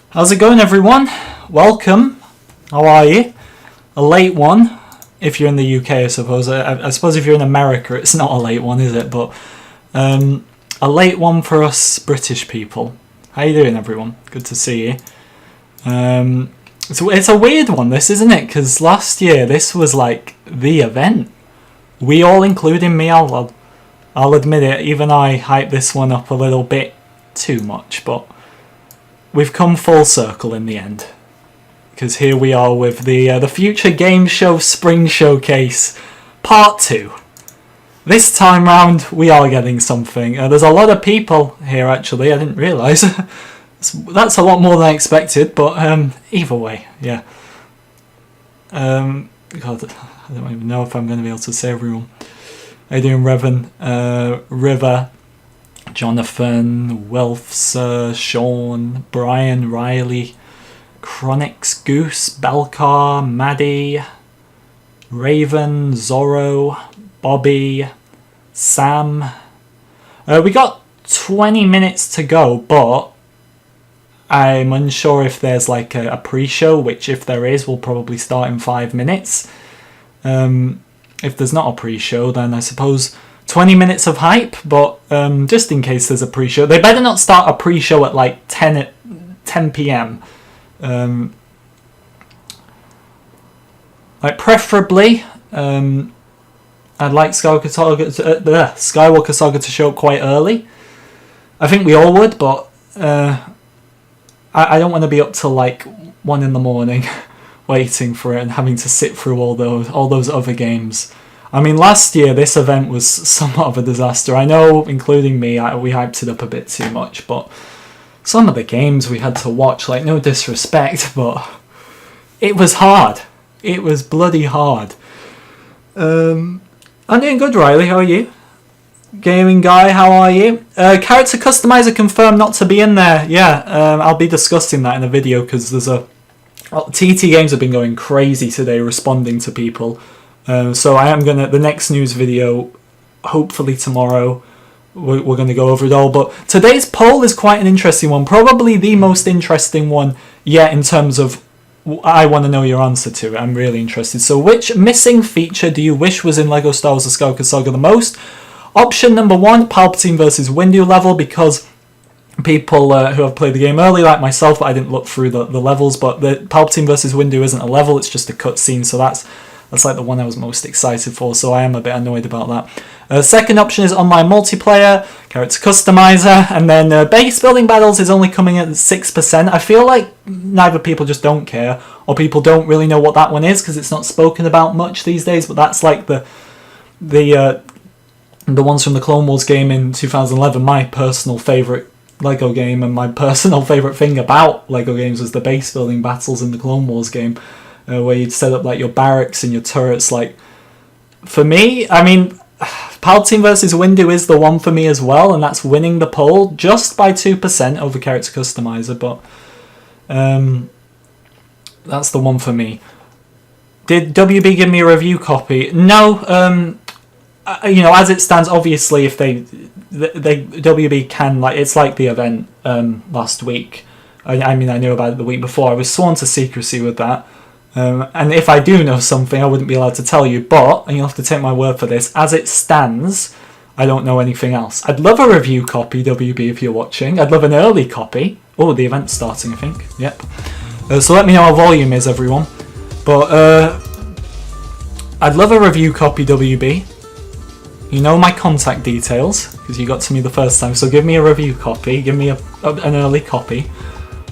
How's it going, everyone? Welcome. How are you? A late one, if you're in the UK, I suppose. I suppose if you're in America, it's not a late one, is it? But a late one for us British people. How you doing, everyone? Good to see you. So it's a weird one, this, isn't it? Because last year, this was like the event. We all, including me, I'll admit it, even I hyped this one up a little bit too much, but we've come full circle in the end. Because here we are with the Future Game Show Spring Showcase Part 2. This time round, we are getting something. There's a lot of people here, actually, I didn't realise. That's a lot more than I expected, but either way, yeah. God, I don't even know if I'm going to be able to say everyone. How you doing, Revan? River, Jonathan, Wilfs, Sean, Brian, Riley, Chronix, Goose, Belcar, Maddie, Raven, Zorro, Bobby, Sam. We got 20 minutes to go, but I'm unsure if there's like a pre-show, which if there is, will probably start in 5 minutes. If there's not a pre-show, then I suppose 20 minutes of hype, but just in case there's a pre-show. They better not start a pre-show at like 10 p.m. Like preferably, I'd like Skywalker Saga to show up quite early. I think we all would, but I don't want to be up till like 1 in the morning waiting for it and having to sit through all those other games. I mean, last year this event was somewhat of a disaster. I know, including me, we hyped it up a bit too much, but some of the games we had to watch, like, no disrespect, but it was hard. It was bloody hard. I'm doing good, Riley. How are you? Gaming guy, how are you? Character customizer confirmed not to be in there. Yeah, I'll be discussing that in a video because there's TT Games have been going crazy today responding to people. So I am the next news video, hopefully tomorrow, we're going to go over it all. But today's poll is quite an interesting one. Probably the most interesting one yet in terms of I want to know your answer to it. I'm really interested. So which missing feature do you wish was in LEGO Star Wars The Skywalker Saga the most? Option number 1, Palpatine versus Windu level, because people who have played the game early, like myself, I didn't look through the levels, but the Palpatine versus Windu isn't a level, it's just a cutscene, so that's like the one I was most excited for, so I am a bit annoyed about that. Second option is online multiplayer, character customizer, and then base building battles is only coming at 6%. I feel like neither people just don't care, or people don't really know what that one is, because it's not spoken about much these days, but that's like the ones from the Clone Wars game in 2011, my personal favourite LEGO game, and my personal favourite thing about LEGO games was the base building battles in the Clone Wars game, where you'd set up like your barracks and your turrets. Like, for me, I mean, Palpatine versus Windu is the one for me as well, and that's winning the poll just by 2% over character customizer, but that's the one for me. Did WB give me a review copy? No. You know, as it stands, obviously, if they WB can, like, it's like the event last week. I mean, I knew about it the week before. I was sworn to secrecy with that. And if I do know something, I wouldn't be allowed to tell you. But, and you'll have to take my word for this, as it stands, I don't know anything else. I'd love a review copy, WB, if you're watching. I'd love an early copy. Oh, the event's starting, I think. Yep. So let me know how volume is, everyone. But I'd love a review copy, WB. You know my contact details, because you got to me the first time, so give me a review copy, give me an early copy,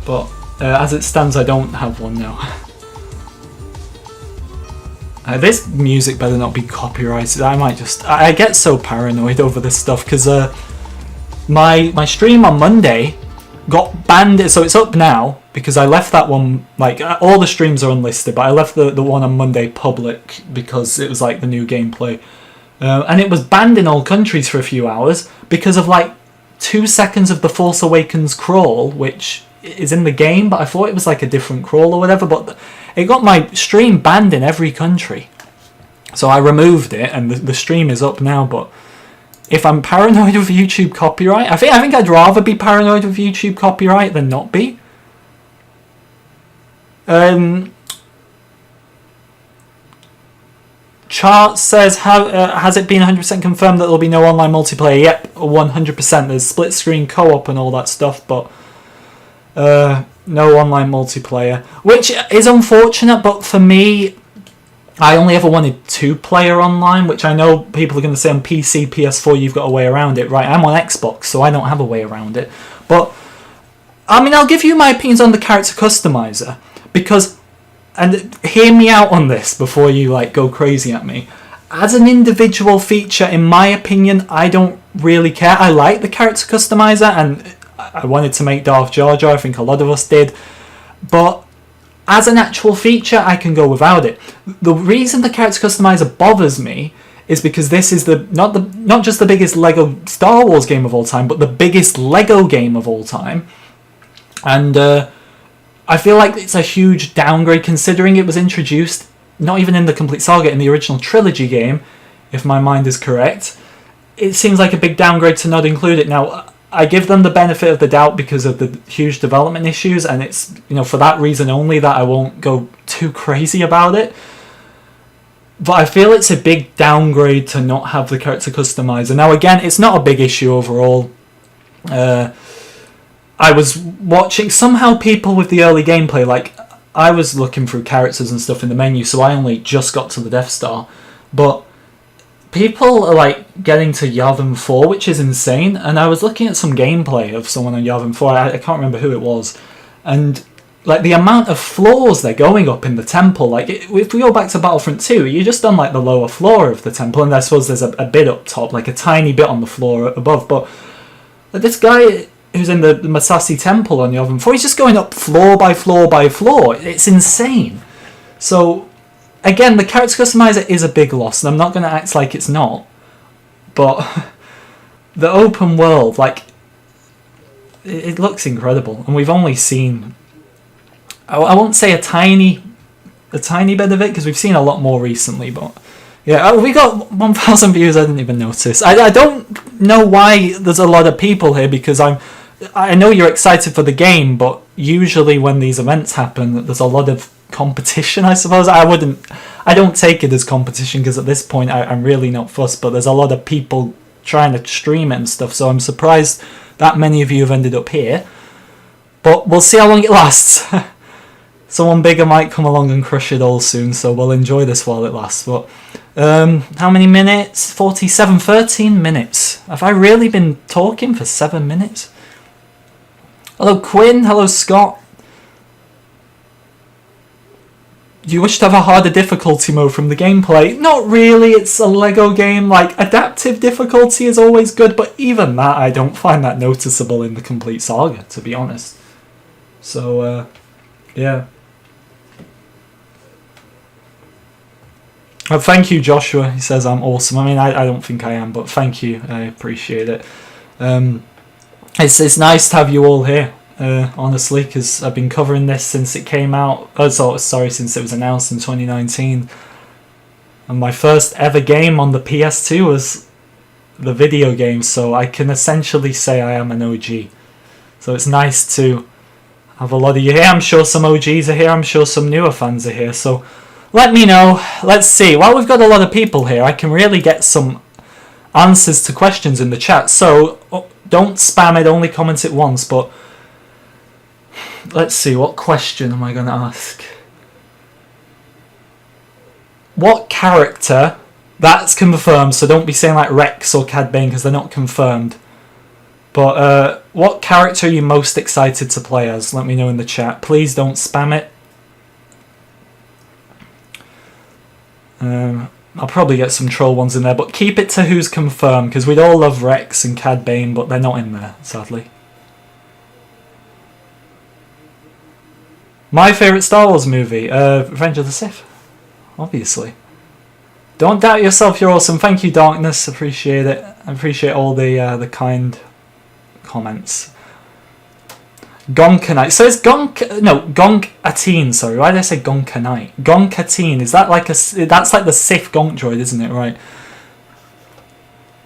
but as it stands I don't have one now. This music better not be copyrighted. I get so paranoid over this stuff, because my stream on Monday got banned, so it's up now, because I left that one, like, all the streams are unlisted, but I left the one on Monday public, because it was like the new gameplay. And it was banned in all countries for a few hours because of like 2 seconds of the Force Awakens crawl, which is in the game, but I thought it was like a different crawl or whatever, but it got my stream banned in every country. So I removed it, and the stream is up now, but if I'm paranoid of YouTube copyright, I think I'd rather be paranoid of YouTube copyright than not be. Um, Chart says, has it been 100% confirmed that there'll be no online multiplayer? Yep, 100%. There's split screen co-op and all that stuff, but no online multiplayer, which is unfortunate. But for me, I only ever wanted 2-player online, which I know people are going to say on PC, PS4 you've got a way around it. Right, I'm on Xbox, so I don't have a way around it. But I mean, I'll give you my opinions on the character customizer, because, and hear me out on this before you like go crazy at me. As an individual feature, in my opinion, I don't really care. I like the character customizer, and I wanted to make Darth Jar Jar. I think a lot of us did, but as an actual feature, I can go without it. The reason the character customizer bothers me is because this is not just the biggest Lego Star Wars game of all time, but the biggest Lego game of all time. And I feel like it's a huge downgrade considering it was introduced not even in the complete saga, in the original trilogy game, if my mind is correct. It seems like a big downgrade to not include it. Now, I give them the benefit of the doubt because of the huge development issues, and it's, you know, for that reason only that I won't go too crazy about it. But I feel it's a big downgrade to not have the character customizer. Now again, it's not a big issue overall. I was watching, somehow people with the early gameplay, like, I was looking through characters and stuff in the menu, so I only just got to the Death Star. But people are like getting to Yavin 4, which is insane, and I was looking at some gameplay of someone on Yavin 4, I can't remember who it was, and like the amount of floors they're going up in the temple, like if we go back to Battlefront 2, you're just on like the lower floor of the temple, and I suppose there's a bit up top, like a tiny bit on the floor above, but this guy who's in the Masasi temple on Yavin 4, he's just going up floor by floor by floor. It's insane. So again, the character customizer is a big loss, and I'm not going to act like it's not, but the open world, like, it looks incredible, and we've only seen, I won't say a tiny bit of it, because we've seen a lot more recently, but yeah, we got 1,000 views. I didn't even notice. I don't know why there's a lot of people here, because I know you're excited for the game, but usually when these events happen, there's a lot of competition, I suppose. I don't take it as competition, because at this point I'm really not fussed, but there's a lot of people trying to stream it and stuff, so I'm surprised that many of you have ended up here. But we'll see how long it lasts. Someone bigger might come along and crush it all soon, so we'll enjoy this while it lasts. But how many minutes? 47, 13 minutes. Have I really been talking for 7 minutes? Hello Quinn, hello Scott. You wish to have a harder difficulty mode from the gameplay? Not really, it's a Lego game. Like, adaptive difficulty is always good, but even that, I don't find that noticeable in the complete saga, to be honest. So, yeah. Oh, thank you, Joshua. He says I'm awesome. I mean, I don't think I am, but thank you. I appreciate it. It's nice to have you all here, honestly, because I've been covering this since it came out. Since it was announced in 2019. And my first ever game on the PS2 was the video game, so I can essentially say I am an OG. So it's nice to have a lot of you here. I'm sure some OGs are here. I'm sure some newer fans are here. So let me know. Let's see. While we've got a lot of people here, I can really get some answers to questions in the chat. So don't spam it, only comment it once. But let's see, what question am I going to ask? What character, that's confirmed, so don't be saying like Rex or Cad Bane because they're not confirmed. But what character are you most excited to play as? Let me know in the chat. Please don't spam it. I'll probably get some troll ones in there, but keep it to who's confirmed, because we'd all love Rex and Cad Bane, but they're not in there, sadly. My favourite Star Wars movie? Revenge of the Sith, obviously. Don't doubt yourself, you're awesome. Thank you, Darkness, appreciate it. I appreciate all the kind comments. Gonkanite. So it's Gonk-Atine, sorry. Why did I say Gonkanite? Gonk-Atine. Is that like that's like the Sith Gonk droid, isn't it? Right.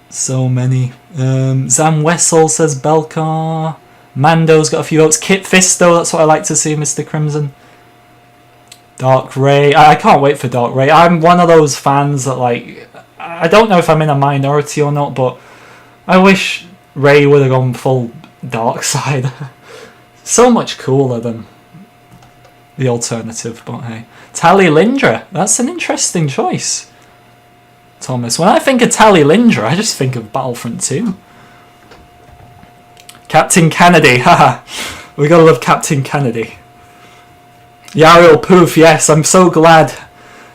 So many. Zam Wessel says Belcar. Mando's got a few votes. Kit Fisto, that's what I like to see, Mr. Crimson. Dark Ray. I can't wait for Dark Ray. I'm one of those fans that, like, I don't know if I'm in a minority or not, but I wish Ray would have gone full dark side. So much cooler than the alternative, but hey. Tali Lindra. That's an interesting choice, Thomas. When I think of Tali Lindra, I just think of Battlefront 2. Captain Kennedy. Haha. We gotta love Captain Kennedy. Yariel Poof, yes, I'm so glad.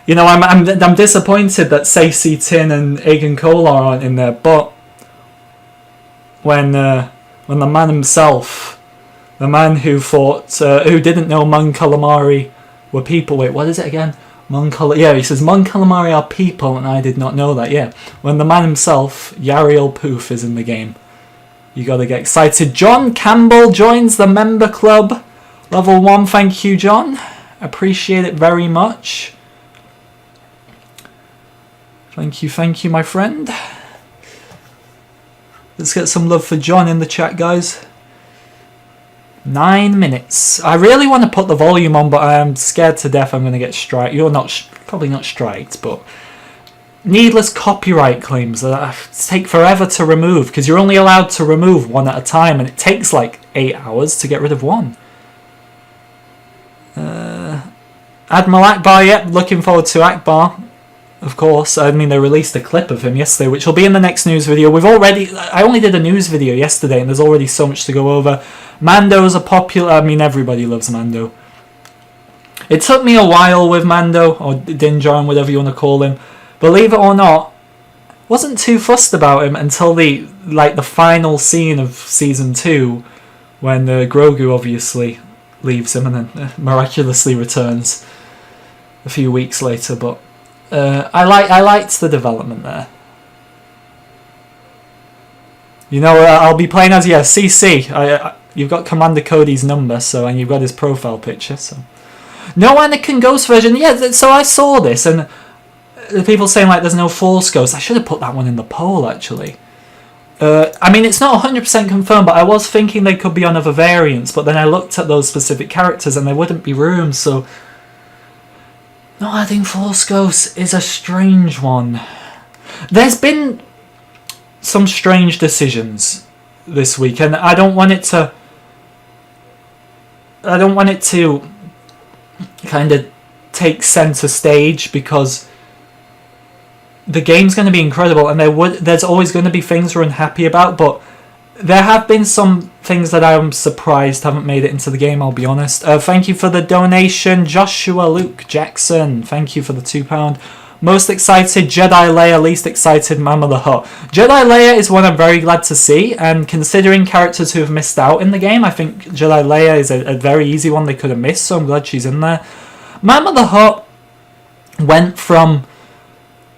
You know, I'm disappointed that Stacey Tin and Aegon Kolar aren't in there, but when the man himself, the man who thought, who didn't know Mon Calamari were people. Wait, what is it again? Yeah, he says Mon Calamari are people, and I did not know that. Yeah, when the man himself, Yariel Poof, is in the game, you gotta get excited. John Campbell joins the member club. Level 1, thank you, John. Appreciate it very much. Thank you, my friend. Let's get some love for John in the chat, guys. 9 minutes. I really want to put the volume on, but I am scared to death I'm going to get striked. You're not, probably not striked, but needless copyright claims that take forever to remove, because you're only allowed to remove one at a time, and it takes like 8 hours to get rid of one. Admiral Akbar, yep, looking forward to Akbar. Of course, I mean, they released a clip of him yesterday, which will be in the next news video. I only did a news video yesterday, and there's already so much to go over. Mando's a popular, I mean, everybody loves Mando. It took me a while with Mando, or Din Djarin, whatever you want to call him. Believe it or not, wasn't too fussed about him until the final scene of Season 2, when Grogu obviously leaves him and then miraculously returns a few weeks later, but I liked the development there. You know, I'll be playing as CC. You've got Commander Cody's number, and you've got his profile picture. So, no Anakin Ghost version. Yeah, so I saw this, and the people saying like there's no Force Ghost. I should have put that one in the poll actually. I mean, it's not 100% confirmed, but I was thinking they could be on other variants. But then I looked at those specific characters, and there wouldn't be room. So, not adding Force Ghosts is a strange one. There's been some strange decisions this week, and I don't want it to kind of take center stage, because the game's going to be incredible, and there's always going to be things we're unhappy about, but there have been some things that I'm surprised haven't made it into the game, I'll be honest. Thank you for the donation, Joshua Luke Jackson. Thank you for the £2. Most excited, Jedi Leia. Least excited, Mama the Hutt. Jedi Leia is one I'm very glad to see, and considering characters who have missed out in the game, I think Jedi Leia is a very easy one they could have missed, so I'm glad she's in there. Mama the Hutt went from...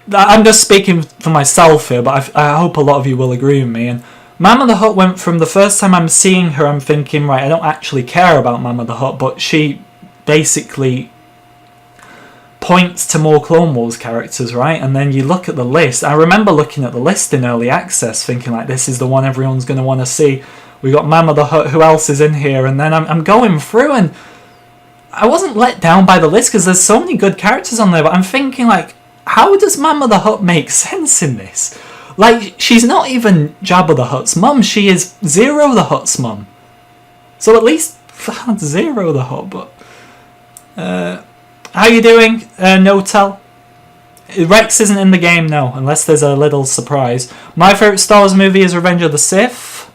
I'm just speaking for myself here, but I hope a lot of you will agree with me. And Mama the Hutt went from the first time I'm seeing her, I'm thinking, right, I don't actually care about Mama the Hutt, but she basically points to more Clone Wars characters, right? And then you look at the list. I remember looking at the list in early access, thinking like, this is the one everyone's going to want to see. We got Mama the Hutt, who else is in here? And then I'm going through, and I wasn't let down by the list, because there's so many good characters on there, but I'm thinking like, how does Mama the Hutt make sense in this? Like, she's not even Jabba the Hutt's mum, she is Zero the Hutt's mum. So at least Zero the Hutt, but... how you doing, No-Tell? Rex isn't in the game, no, unless there's a little surprise. My favourite Star Wars movie is Revenge of the Sith.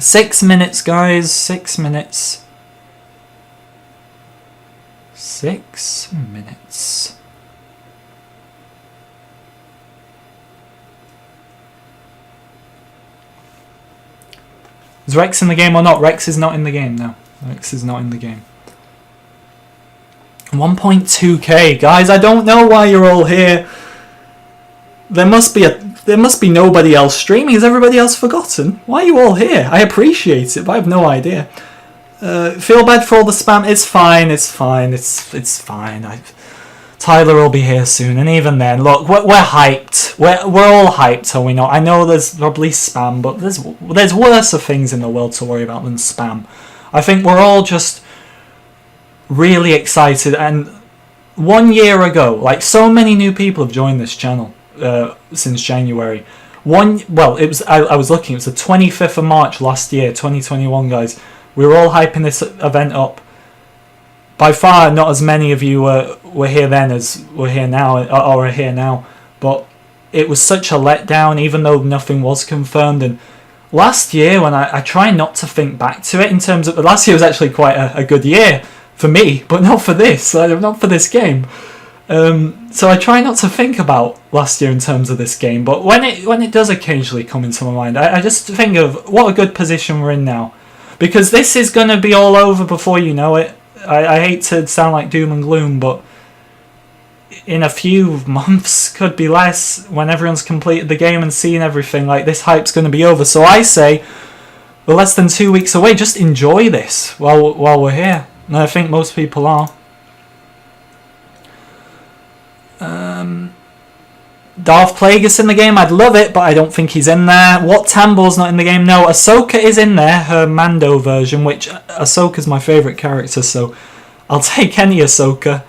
6 minutes, guys, 6 minutes. 6 minutes. Is Rex in the game or not? Rex is not in the game, no. Rex is not in the game. 1.2k, guys. I don't know why you're all here. There must be nobody else streaming. Is everybody else forgotten? Why are you all here? I appreciate it, but I have no idea. Feel bad for all the spam. It's fine. It's fine. It's fine. Tyler will be here soon, and even then, look, we're hyped. We're all hyped, are we not? I know there's probably spam, but there's worse things in the world to worry about than spam. I think we're all just really excited. And 1 year ago, like, so many new people have joined this channel since January. It was I was looking. It was the 25th of March last year, 2021, guys. We were all hyping this event up. By far, not as many of you were here then as we're here now, or are here now. But it was such a letdown, even though nothing was confirmed. And last year, when I try not to think back to it in terms of... Last year was actually quite a good year for me, but not for this. Not for this game. So I try not to think about last year in terms of this game, but when it does occasionally come into my mind, I just think of what a good position we're in now. Because this is going to be all over before you know it. I hate to sound like doom and gloom, but in a few months, could be less, when everyone's completed the game and seen everything, like, this hype's going to be over. So I say, we're less than 2 weeks away, just enjoy this while we're here. And I think most people are. Darth Plagueis in the game, I'd love it, but I don't think he's in there. Wat Tamble's not in the game, no. Ahsoka is in there, her Mando version, which Ahsoka's my favourite character, so I'll take any Ahsoka.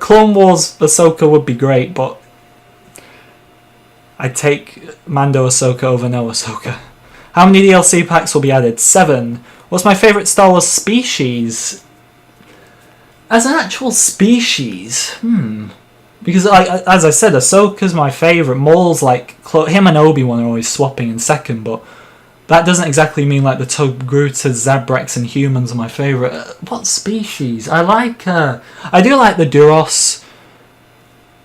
Clone Wars Ahsoka would be great, but I'd take Mando Ahsoka over no Ahsoka. How many DLC packs will be added? 7. What's my favourite Star Wars species? As an actual species? Because, as I said, Ahsoka's my favourite. Maul's like... Him and Obi-Wan are always swapping in second, but that doesn't exactly mean like the Togrutas, Zabreks and humans are my favourite. What species? I do like the Duros,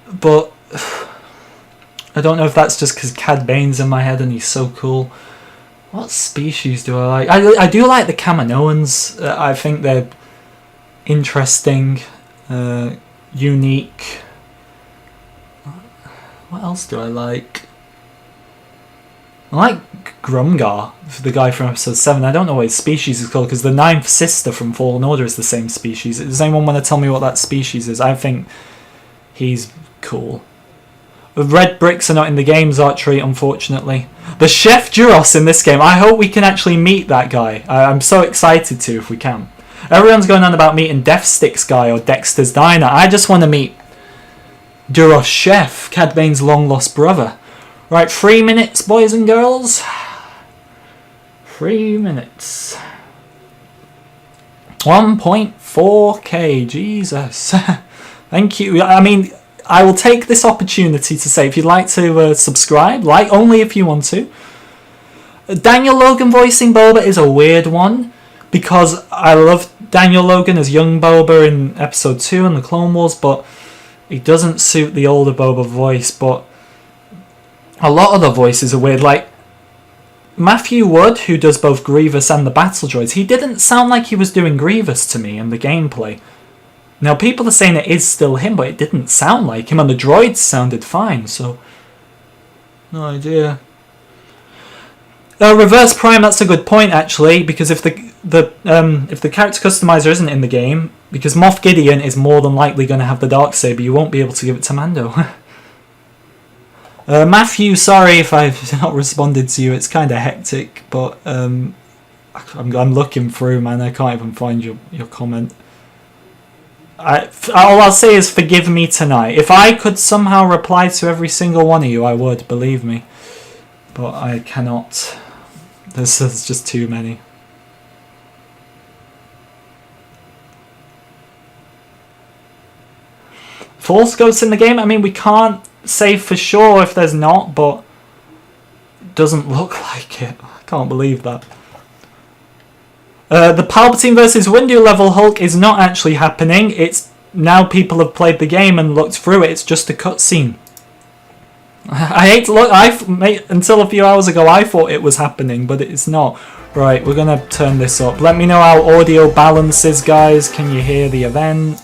but I don't know if that's just because Cad Bane's in my head and he's so cool. What species do I like? I do like the Kaminoans. I think they're interesting, unique. What else do I like? I like Grumgar, the guy from episode 7. I don't know what his species is called, because the 9th sister from Fallen Order is the same species. Does anyone want to tell me what that species is? I think he's cool. The red bricks are not in the game's archery, unfortunately. The Chef Duros in this game, I hope we can actually meet that guy. I'm so excited to, if we can. Everyone's going on about meeting Death Sticks guy or Dexter's Diner. I just want to meet Duros Chef, Cad Bane's long-lost brother. Right, 3 minutes, boys and girls. 3 minutes. 1.4k, Jesus. Thank you. I mean, I will take this opportunity to say, if you'd like to subscribe, like only if you want to. Daniel Logan voicing Boba is a weird one, because I love Daniel Logan as young Boba in episode 2 in the Clone Wars, but he doesn't suit the older Boba voice. But a lot of the voices are weird. Like Matthew Wood, who does both Grievous and the battle droids, he didn't sound like he was doing Grievous to me in the gameplay. Now people are saying it is still him, but it didn't sound like him, and the droids sounded fine, so no idea. Reverse Prime, that's a good point actually, because if the character customizer isn't in the game, because Moff Gideon is more than likely going to have the Darksaber, you won't be able to give it to Mando. Matthew, sorry if I've not responded to you. It's kind of hectic, but I'm looking through, man. I can't even find your comment. All I'll say is forgive me tonight. If I could somehow reply to every single one of you, I would, believe me. But I cannot. There's just too many. Force Ghosts in the game? I mean, we can't say for sure if there's not, but it doesn't look like it. I can't believe that. The Palpatine versus Windu level Hulk is not actually happening. It's now people have played the game and looked through it. It's just a cutscene. I hate to look. Until a few hours ago, I thought it was happening, but it's not. Right, we're gonna turn this up. Let me know how audio balances, guys. Can you hear the event?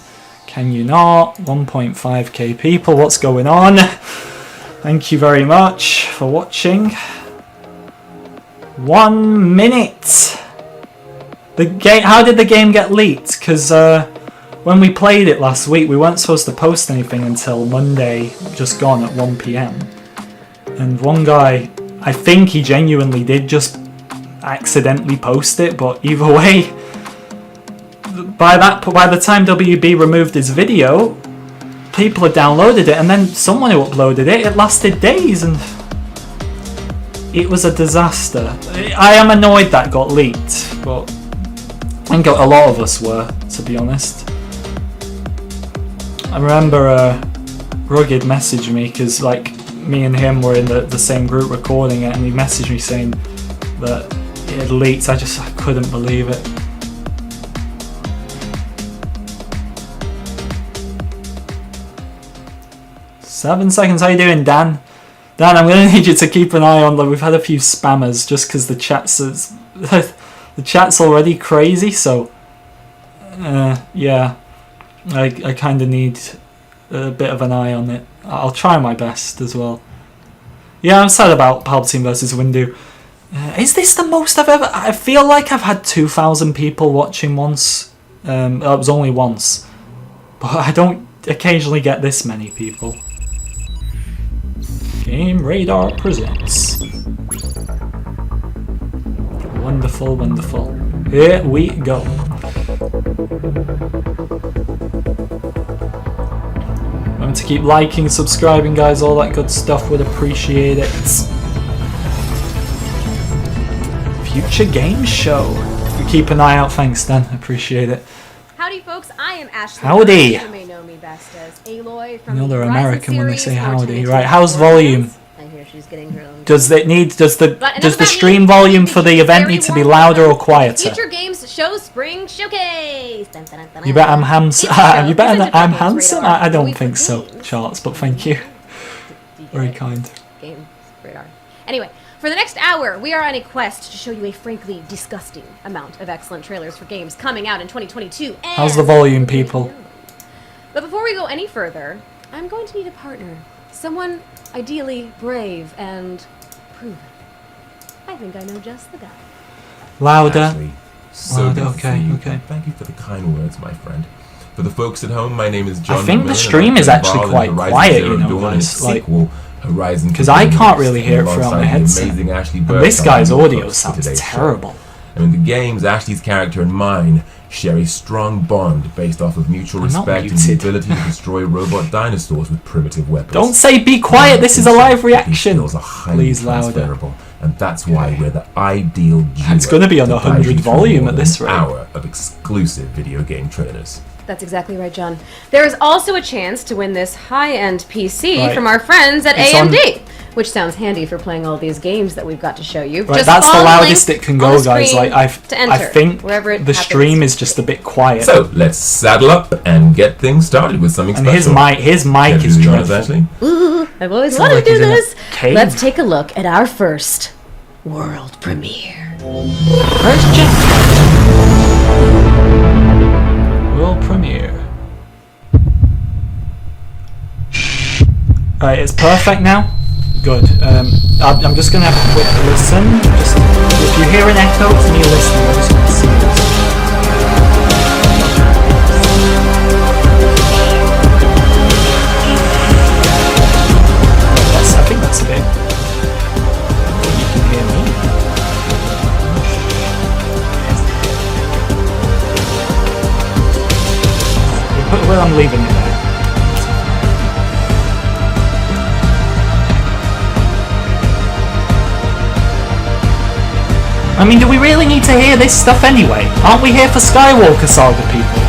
Can you not? 1.5k people. What's going on? Thank you very much for watching. 1 minute. The game. How did the game get leaked? Because when we played it last week, we weren't supposed to post anything until Monday, just gone at 1 PM. And one guy, I think he genuinely did just accidentally post it, but either way, by the time WB removed his video, people had downloaded it, and then someone who uploaded it, it lasted days, and it was a disaster. I am annoyed that got leaked, but I think a lot of us were, to be honest. I remember Rugged messaged me, because like me and him were in the same group recording it, and he messaged me saying that it had leaked. I couldn't believe it. "7 seconds, how you doing, Dan? Dan, I'm going to need you to keep an eye on them. We've had a few spammers just because the chat's already crazy, so yeah, I kind of need a bit of an eye on it. I'll try my best as well. Yeah, I'm sad about Palpatine versus Windu. Is this the most I've ever... I feel like I've had 2,000 people watching once. It was only once. But I don't occasionally get this many people. Game Radar presents. Wonderful, wonderful. Here we go. Remember to keep liking, subscribing, guys. All that good stuff. Would appreciate it. Future Game Show. Keep an eye out. Thanks, Dan. Appreciate it. Howdy, folks. I am Ashley. Howdy. You may know me best as Aloy from They're the American when they say howdy. series, Right, how's volume? I hear she's getting her own. Does the stream volume for the event need to be louder or quieter? Future Games Show Spring Showcase. Dun, dun, dun, dun, You bet I'm handsome. You bet Present I'm by Games handsome. Radar. I don't We think put so, games. Charles. But thank you. Do you get Very it? kind. Games Radar. Anyway, for the next hour, we are on a quest to show you a frankly disgusting amount of excellent trailers for games coming out in 2022. How's the volume, people? But before we go any further, I'm going to need a partner. Someone ideally brave and proven. I think I know just the guy. Louder. Ashley, so Louder, good to okay, see you. okay. Thank you for the kind words, my friend. For the folks at home, my name is John. I think the McMillan, stream and is I'm actually involved in quite Horizon quiet, Zero you know, Dawn and guys, its like- sequel, Horizon 'Cause I Forbidden can't West, really hear it throughout alongside my the headset. amazing Ashley And Burke this on guy's the audio host for sounds today's show. terrible. I mean, the games, Ashley's character and mine share a strong bond based off of mutual I'm not respect and the muted. ability to destroy robot dinosaurs with primitive weapons. Don't say be quiet. This is a live reaction. These skills are highly Please louder. transferable, and that's why we're the ideal duo. It's gonna be on to 100 guide you through volume more at than this an rate. hour of exclusive video game trailers. That's exactly right, John. There is also a chance to win this high-end PC Right. from our friends at It's AMD, which sounds handy for playing all these games that we've got to show you. Right, Just that's the follow loudest link it can on go, the guys. screen Like to enter, I think wherever it the happens stream to is just a bit quiet. So let's saddle up and get things started with something and special. his mic Can you is do the honors, dreadful. Ashley? Ooh, I've always Sounds wanted like to do he's in a this. cave. Let's take a look at our first world premiere. Where's Jeff? World premiere. Right, it's perfect now. Good. I'm just gonna have a quick listen. Just if you hear an echo, it's me listening. I just want to see this. I think that's a bit. You can hear me. Well, I'm leaving it there. I mean, do we really need to hear this stuff anyway? Aren't we here for Skywalker Saga, people?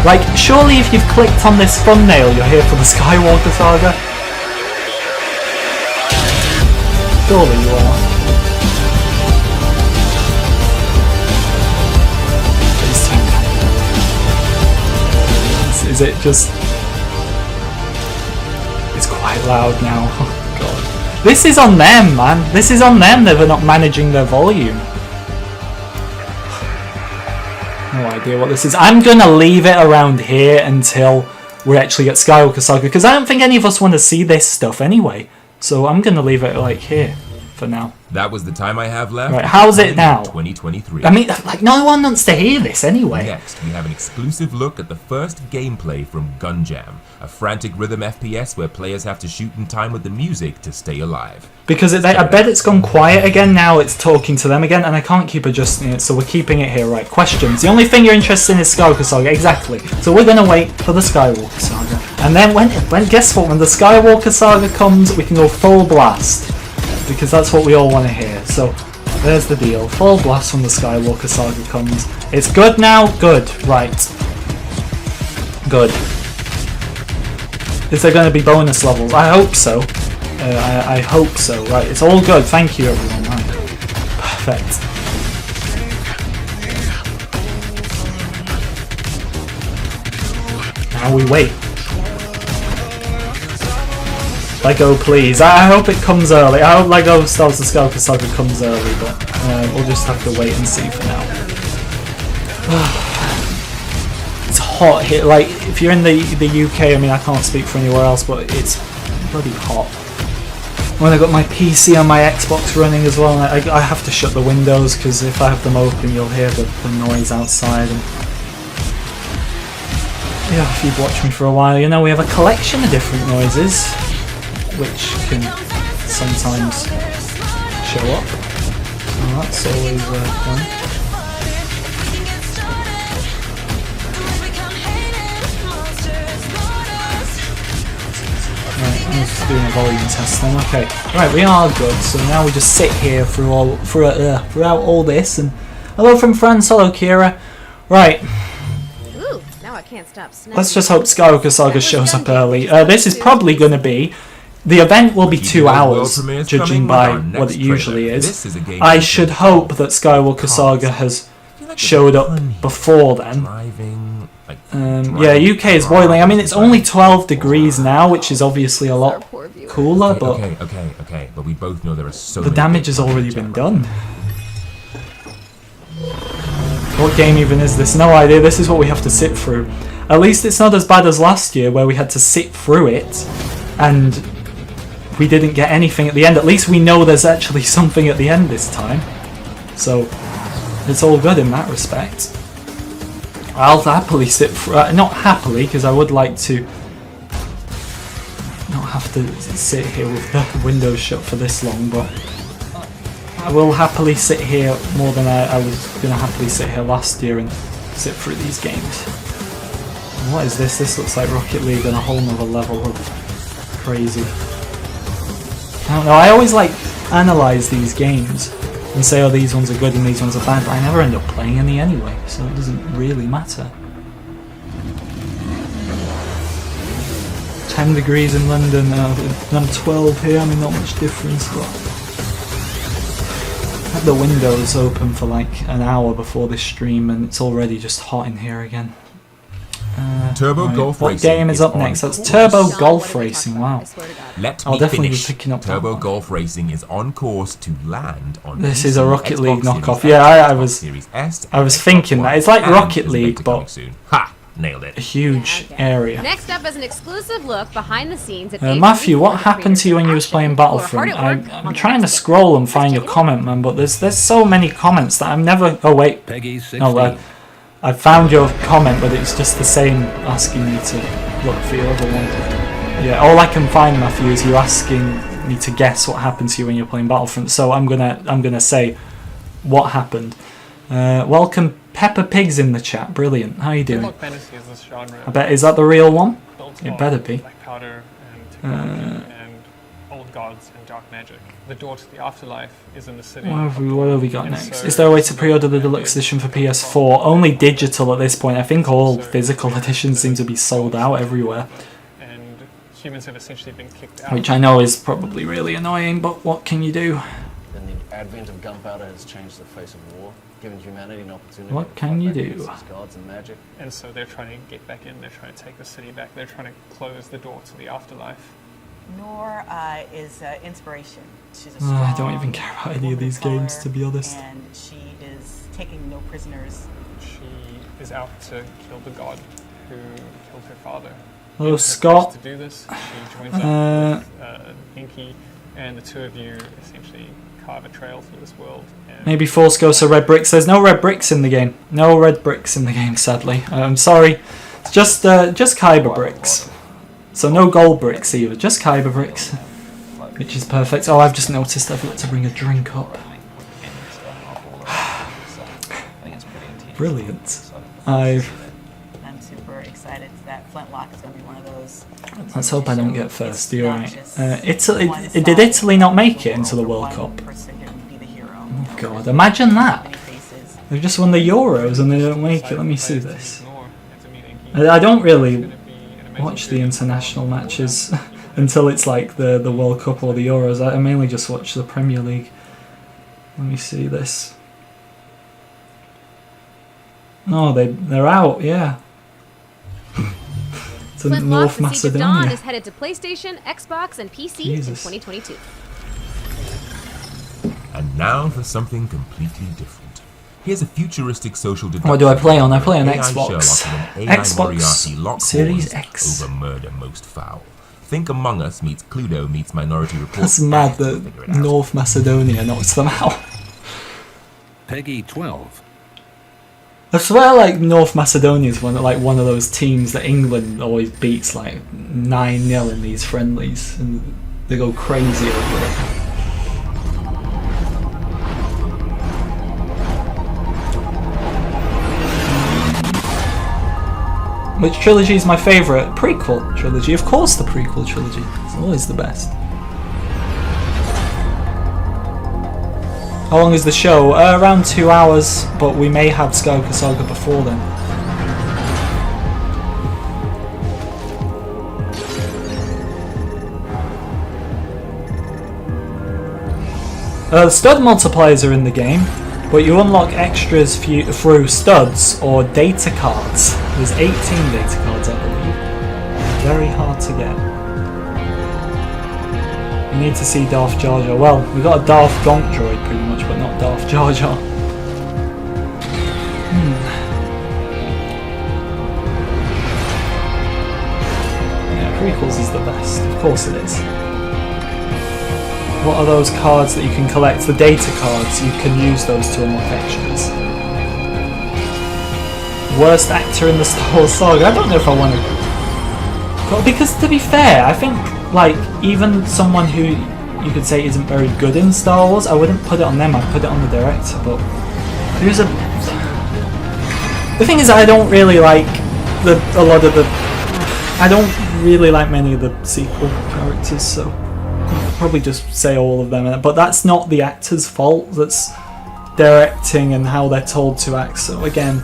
Like, surely if you've clicked on this thumbnail, you're here for the Skywalker Saga? Surely you are. Please turn down. Is it just... It's quite loud now. Oh, God. This is on them, man. This is on them that they're not managing their volume. No idea what this is. I'm gonna leave it around here until we actually get Skywalker Saga, because I don't think any of us want to see this stuff anyway. So I'm gonna leave it like here. for now. That was the time I have left. Right, how's it now? 2023. I mean, like, no one wants to hear this anyway. Next, we have an exclusive look at the first gameplay from Gunjam, a frantic rhythm FPS where players have to shoot in time with the music to stay alive. Because I bet it's gone quiet again now, it's talking to them again, and I can't keep adjusting it, so we're keeping it here. Right, questions. The only thing you're interested in is Skywalker Saga, exactly. So we're going to wait for the Skywalker Saga. And then when guess what, when the Skywalker Saga comes, we can go full blast. Because that's what we all want to hear. So there's the deal. Full blast when the Skywalker Saga comes. It's good now? Good. Right. Good. Is there going to be bonus levels? I hope so. I hope so. Right, it's all good. Thank you, everyone. Right. Perfect. Now we wait. Lego, please. I hope it comes early. I hope Lego Star Wars: The Skywalker Saga comes early, but we'll just have to wait and see for now. It's hot here. Like, if you're in the UK, I mean, I can't speak for anywhere else, but it's bloody hot. When I got my PC and my Xbox running as well, I have to shut the windows because if I have them open, you'll hear the noise outside. And yeah, if you've watched me for a while, you know we have a collection of different noises, which can sometimes show up. So that's always fun. Right, I'm just doing a volume test then. Okay, right, we are good. So now we just sit here throughout all this. And hello from France. Hello, Kira. Right. Ooh, now I can't stop snapping. Let's just hope Skywalker Saga shows up early. This is probably going to be. The event will be 2 hours, judging by what it usually is. I should hope that Skywalker Saga has showed up before then. Yeah, UK is boiling. I mean, it's only 12 degrees now, which is obviously a lot cooler, but okay, but we both know there are so the damage has already been done. What game even is this? No idea. This is what we have to sit through. At least it's not as bad as last year, where we had to sit through it, and we didn't get anything at the end. At least we know there's actually something at the end this time. So it's all good in that respect. I'll happily sit through, not happily, because I would like to not have to sit here with the windows shut for this long, but I will happily sit here more than I was going to happily sit here last year and sit through these games. What is this? This looks like Rocket League on a whole nother level of crazy. I don't know, I always like analyse these games and say, oh, these ones are good and these ones are bad, but I never end up playing any anyway, so it doesn't really matter. 10 degrees in London, I'm 12 here, I mean not much difference, but I had the windows open for like an hour before this stream and it's already just hot in here again. Turbo Golf what Racing game is up next? That's Turbo Golf Racing, wow. I'll definitely be picking up Turbo that one. Golf Racing is on course to land on This PC, is a Rocket League Xbox knockoff. Series Yeah, X, I Xbox was Series S, I was Xbox thinking One, that. It's like and Rocket is League, beta coming but soon. Ha! Nailed a it. huge area. Next up is an exclusive look behind the scenes at Matthew, what happened to you when you was playing Battlefront? I'm trying to scroll and find your comment, man, but there's so many comments that I'm never... Oh, wait. Peggy 16. No, I found your comment, but it's just the same asking me to look for your other one. Yeah, all I can find, Matthew, is you asking me to guess what happened to you when you're playing Battlefront. So I'm gonna say what happened. Welcome, Peppa Pig's in the chat. Brilliant. How you doing? What fantasy is this genre? I bet, is that the real one? Built It on better be. Black powder and technology and old gods and dark magic. The door to the afterlife is in the city. What have we got And next? so- Is there a way to pre-order the deluxe edition for PS4? Only digital at this point. I think all physical editions seem to be sold out everywhere, And humans have essentially been kicked out. which I know is probably really annoying, but what can you do? Then the advent of gunpowder has changed the face of war, giving humanity an opportunity What to can fight you back do? against its gods and magic. And so they're trying to get back in. They're trying to take the city back. They're trying to close the door to the afterlife. Nor is inspiration. She's a I strong, don't even care about any of woman these color, games, to be honest. And she is taking no prisoners. She is out to kill the god who killed her father. Hello, In her Scott. quest to do this, she joins up with Inky and the two of you essentially carve a trail through this world. And Maybe Force goes to red bricks. There's no red bricks in the game. No red bricks in the game, sadly. I'm sorry. It's just Kyber bricks. So no gold bricks either. Just Kyber bricks, which is perfect. Oh, I've just noticed I've got to bring a drink up. Brilliant. I'm super excited that Flintlock is going to be one of those. Let's hope I don't get first. You're right. Italy. Did Italy not make it into the World Cup? Oh God! Imagine that. They've just won the Euros and they don't make it. Let me see this. I don't really watch the international matches until it's like the World Cup or the Euros. I mainly just watch the Premier League. Let me see this. No, they're out. Yeah. To North Flintlock, the Siege of Dawn Macedonia. is headed to PlayStation, Xbox, and PC Jesus. in 2022. And now for something completely different. Here's a futuristic social deduction. What do I play on? I play on AI Xbox. Sherlock and an AI Xbox Moriarty lock Series horns X. over murder most foul. Think Among Us meets Cluedo meets Minority Report. That's mad Figure that it out. North Macedonia knocks them out. Peggy 12. I swear, like North Macedonia is one of those teams that England always beats like 9-0 in these friendlies, and they go crazy over it. Which trilogy is my favourite? Prequel trilogy. Of course, the prequel trilogy. It's always the best. How long is the show? Around 2 hours, but we may have Skywalker Saga before then. The stud multipliers are in the game, but you unlock extras through studs or data cards. There's 18 data cards, I believe. Very hard to get. You need to see Darth Jar Jar. Well, we got a Darth Gonk droid pretty much, but not Darth Jar Jar. Yeah, prequels is the best. Of course it is. What are those cards that you can collect? The data cards. You can use those to unlock extras. Worst actor in the Star Wars saga? I don't know if I want to... Well, because to be fair, I think like even someone who you could say isn't very good in Star Wars, I wouldn't put it on them, I'd put it on the director. But there's the thing is, I don't really like I don't really like many of the sequel characters, so I'd probably just say all of them. But that's not the actor's fault, that's directing and how they're told to act. So again,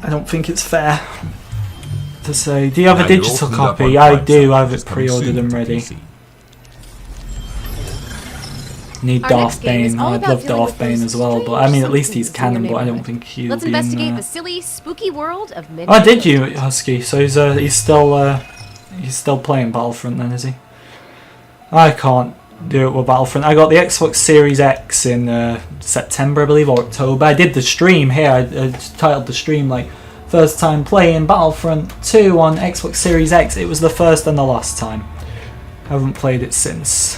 I don't think it's fair to say. Do you have a digital copy? I do. I have it pre-ordered and ready. Need Our Darth next game is Bane. all I'd about love dealing Darth with Bane those as well, but I strange mean at least he's somethings in your canon. But I don't neighborhood. think he'll Let's be in investigate the silly, spooky world of Midnight. Oh, did you, Husky? So he's still playing Battlefront then, is he? I can't do it with Battlefront. I got the Xbox Series X in September, I believe, or October. I did the stream here. I titled the stream like first time playing Battlefront 2 on Xbox Series X. It was the first and the last time. I haven't played it since.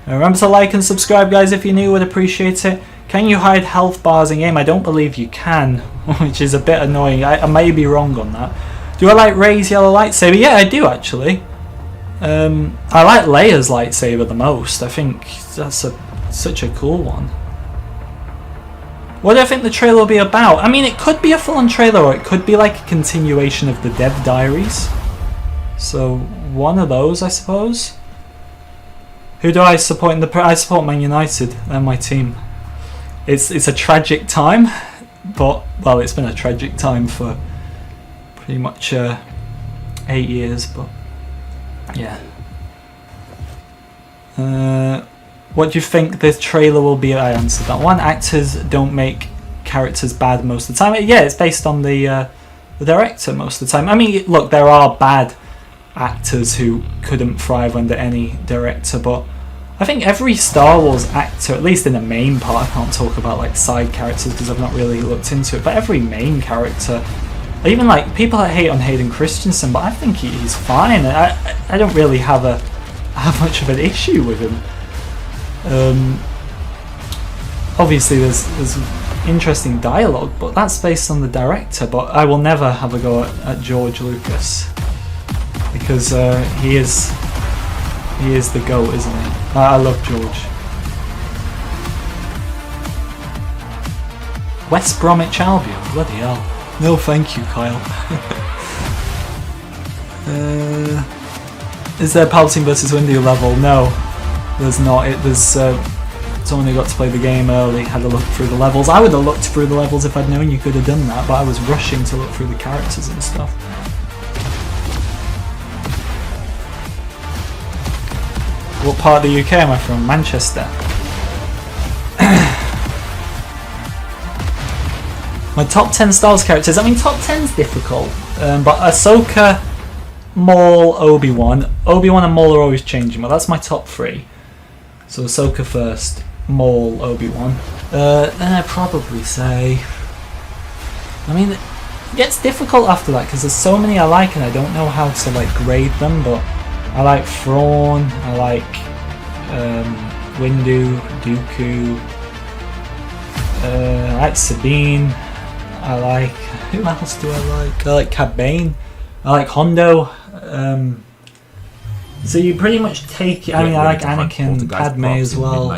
Remember to like and subscribe, guys, if you're new. Would appreciate it. Can you hide health bars in game? I don't believe you can, which is a bit annoying. I may be wrong on that. Do I like Rey's yellow lightsaber? Yeah, I do actually. I like Leia's lightsaber the most. I think that's such a cool one. What do I think the trailer will be about? I mean, it could be a full-on trailer, or it could be like a continuation of the Dev Diaries. So one of those, I suppose. Who do I support in the? I support Man United. They're my team. It's a tragic time, but well, it's been a tragic time for pretty much 8 years. But yeah. What do you think this trailer will be? I answered that one. Actors don't make characters bad most of the time. Yeah, it's based on the director most of the time. I mean, look, there are bad actors who couldn't thrive under any director, but I think every Star Wars actor, at least in the main part, I can't talk about like side characters because I've not really looked into it, but every main character, even like people that hate on Hayden Christensen, but I think he's fine. I don't really have a have much of an issue with him. Obviously, there's interesting dialogue, but that's based on the director. But I will never have a go at George Lucas because he is the GOAT, isn't he? I love George. West Bromwich Albion, bloody hell. No, thank you, Kyle. Is there Palpatine versus Windu level? No, there's not. There's someone who got to play the game early, had a look through the levels. I would have looked through the levels if I'd known you could have done that, but I was rushing to look through the characters and stuff. What part of the UK am I from? Manchester. My top 10 Star Wars characters. I mean, top 10's difficult, but Ahsoka, Maul, Obi-Wan. Obi-Wan and Maul are always changing, but that's my top 3. So Ahsoka first, Maul, Obi-Wan. Then I'd probably say... I mean, it gets difficult after that because there's so many I like and I don't know how to like grade them, but I like Thrawn, I like Windu, Dooku, I like Sabine, I like... who else do I like? I like Cad Bane, I like Hondo. So you pretty much take... I mean, I like Anakin, Padme as well.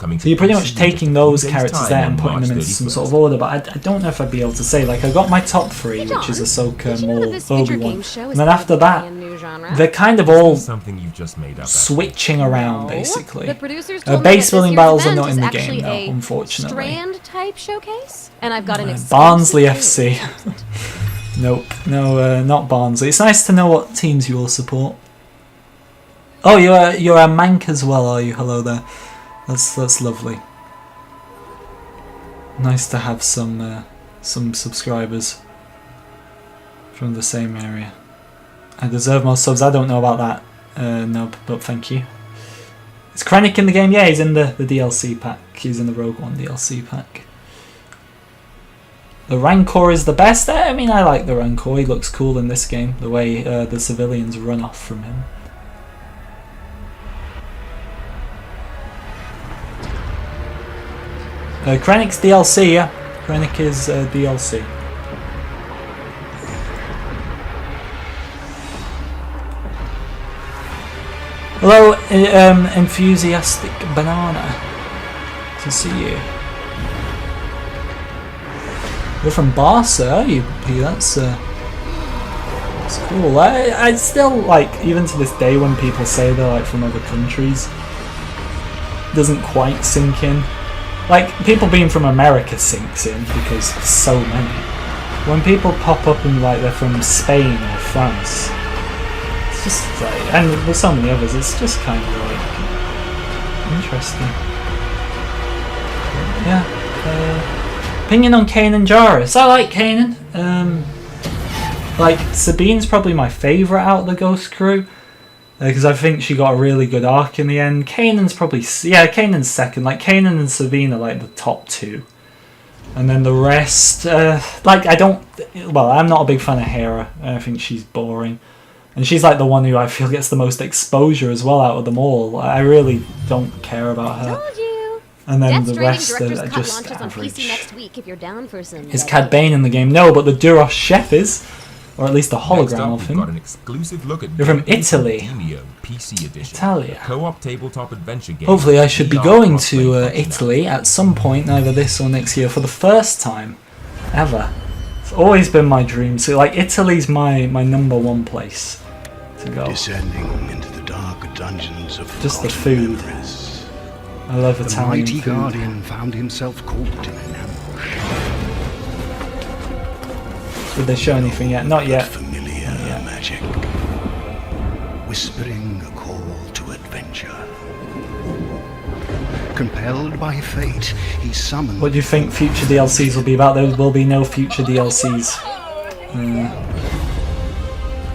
So you're pretty much taking those characters there and putting them into some sort of order, but I don't know if I'd be able to say. Like, I got my top 3, which is Ahsoka, Maul, Obi-Wan. And then after that, they're kind of all switching around, basically. Base building battles are not in the game, though, unfortunately. Strand-type showcase, and I've got an Barnsley FC. Nope, no, not Barnsley. It's nice to know what teams you all support. Oh, you're a Mank as well, are you? Hello there. That's lovely. Nice to have some subscribers from the same area. I deserve more subs. I don't know about that. No, but thank you. Is Krennic in the game? Yeah, he's in the DLC pack. He's in the Rogue One DLC pack. The Rancor is the best. I mean, I like the Rancor. He looks cool in this game. The way the civilians run off from him. Krennic's DLC, yeah. Krennic is DLC. Hello, enthusiastic banana. To see you. You're from Barca, are you? That's cool. I still like, even to this day, when people say they're like from other countries, it doesn't quite sink in. Like, people being from America sinks in because there's so many. When people pop up and like they're from Spain or France, it's just like, and there's so many others, it's just kind of like interesting. Yeah. Opinion on Kanan Jarrus. I like Kanan. Like, Sabine's probably my favourite out of the Ghost crew. Because I think she got a really good arc in the end. Kanan's probably... yeah, Kanan's second. Like, Kanan and Sabine are like the top 2. And then the rest... like, I don't... well, I'm not a big fan of Hera. I think she's boring. And she's like the one who I feel gets the most exposure as well out of them all. I really don't care about her. Told you. And then Death the rest Stranding are Director's just Cut launches on average. PC next week if you're down for some. Is Cad Bane in the game? No, but the Duros chef is. Or at least a hologram of him. Got an exclusive look at You're from Italy. PC edition. Italia. Co-op tabletop adventure game. Hopefully I should be going to Italy at some point, either this or next year, for the first time ever. It's always been my dream. So, like, Italy's my number 1 place to go. Descending into the dark dungeons of Just the food. memories. I love The Italian mighty food. guardian found himself caught in an ambush. Did they show anything yet? Not yet. Familiar magic, whispering a call to adventure. Compelled by fate, he summoned. What do you think future DLCs will be about? There will be no future DLCs.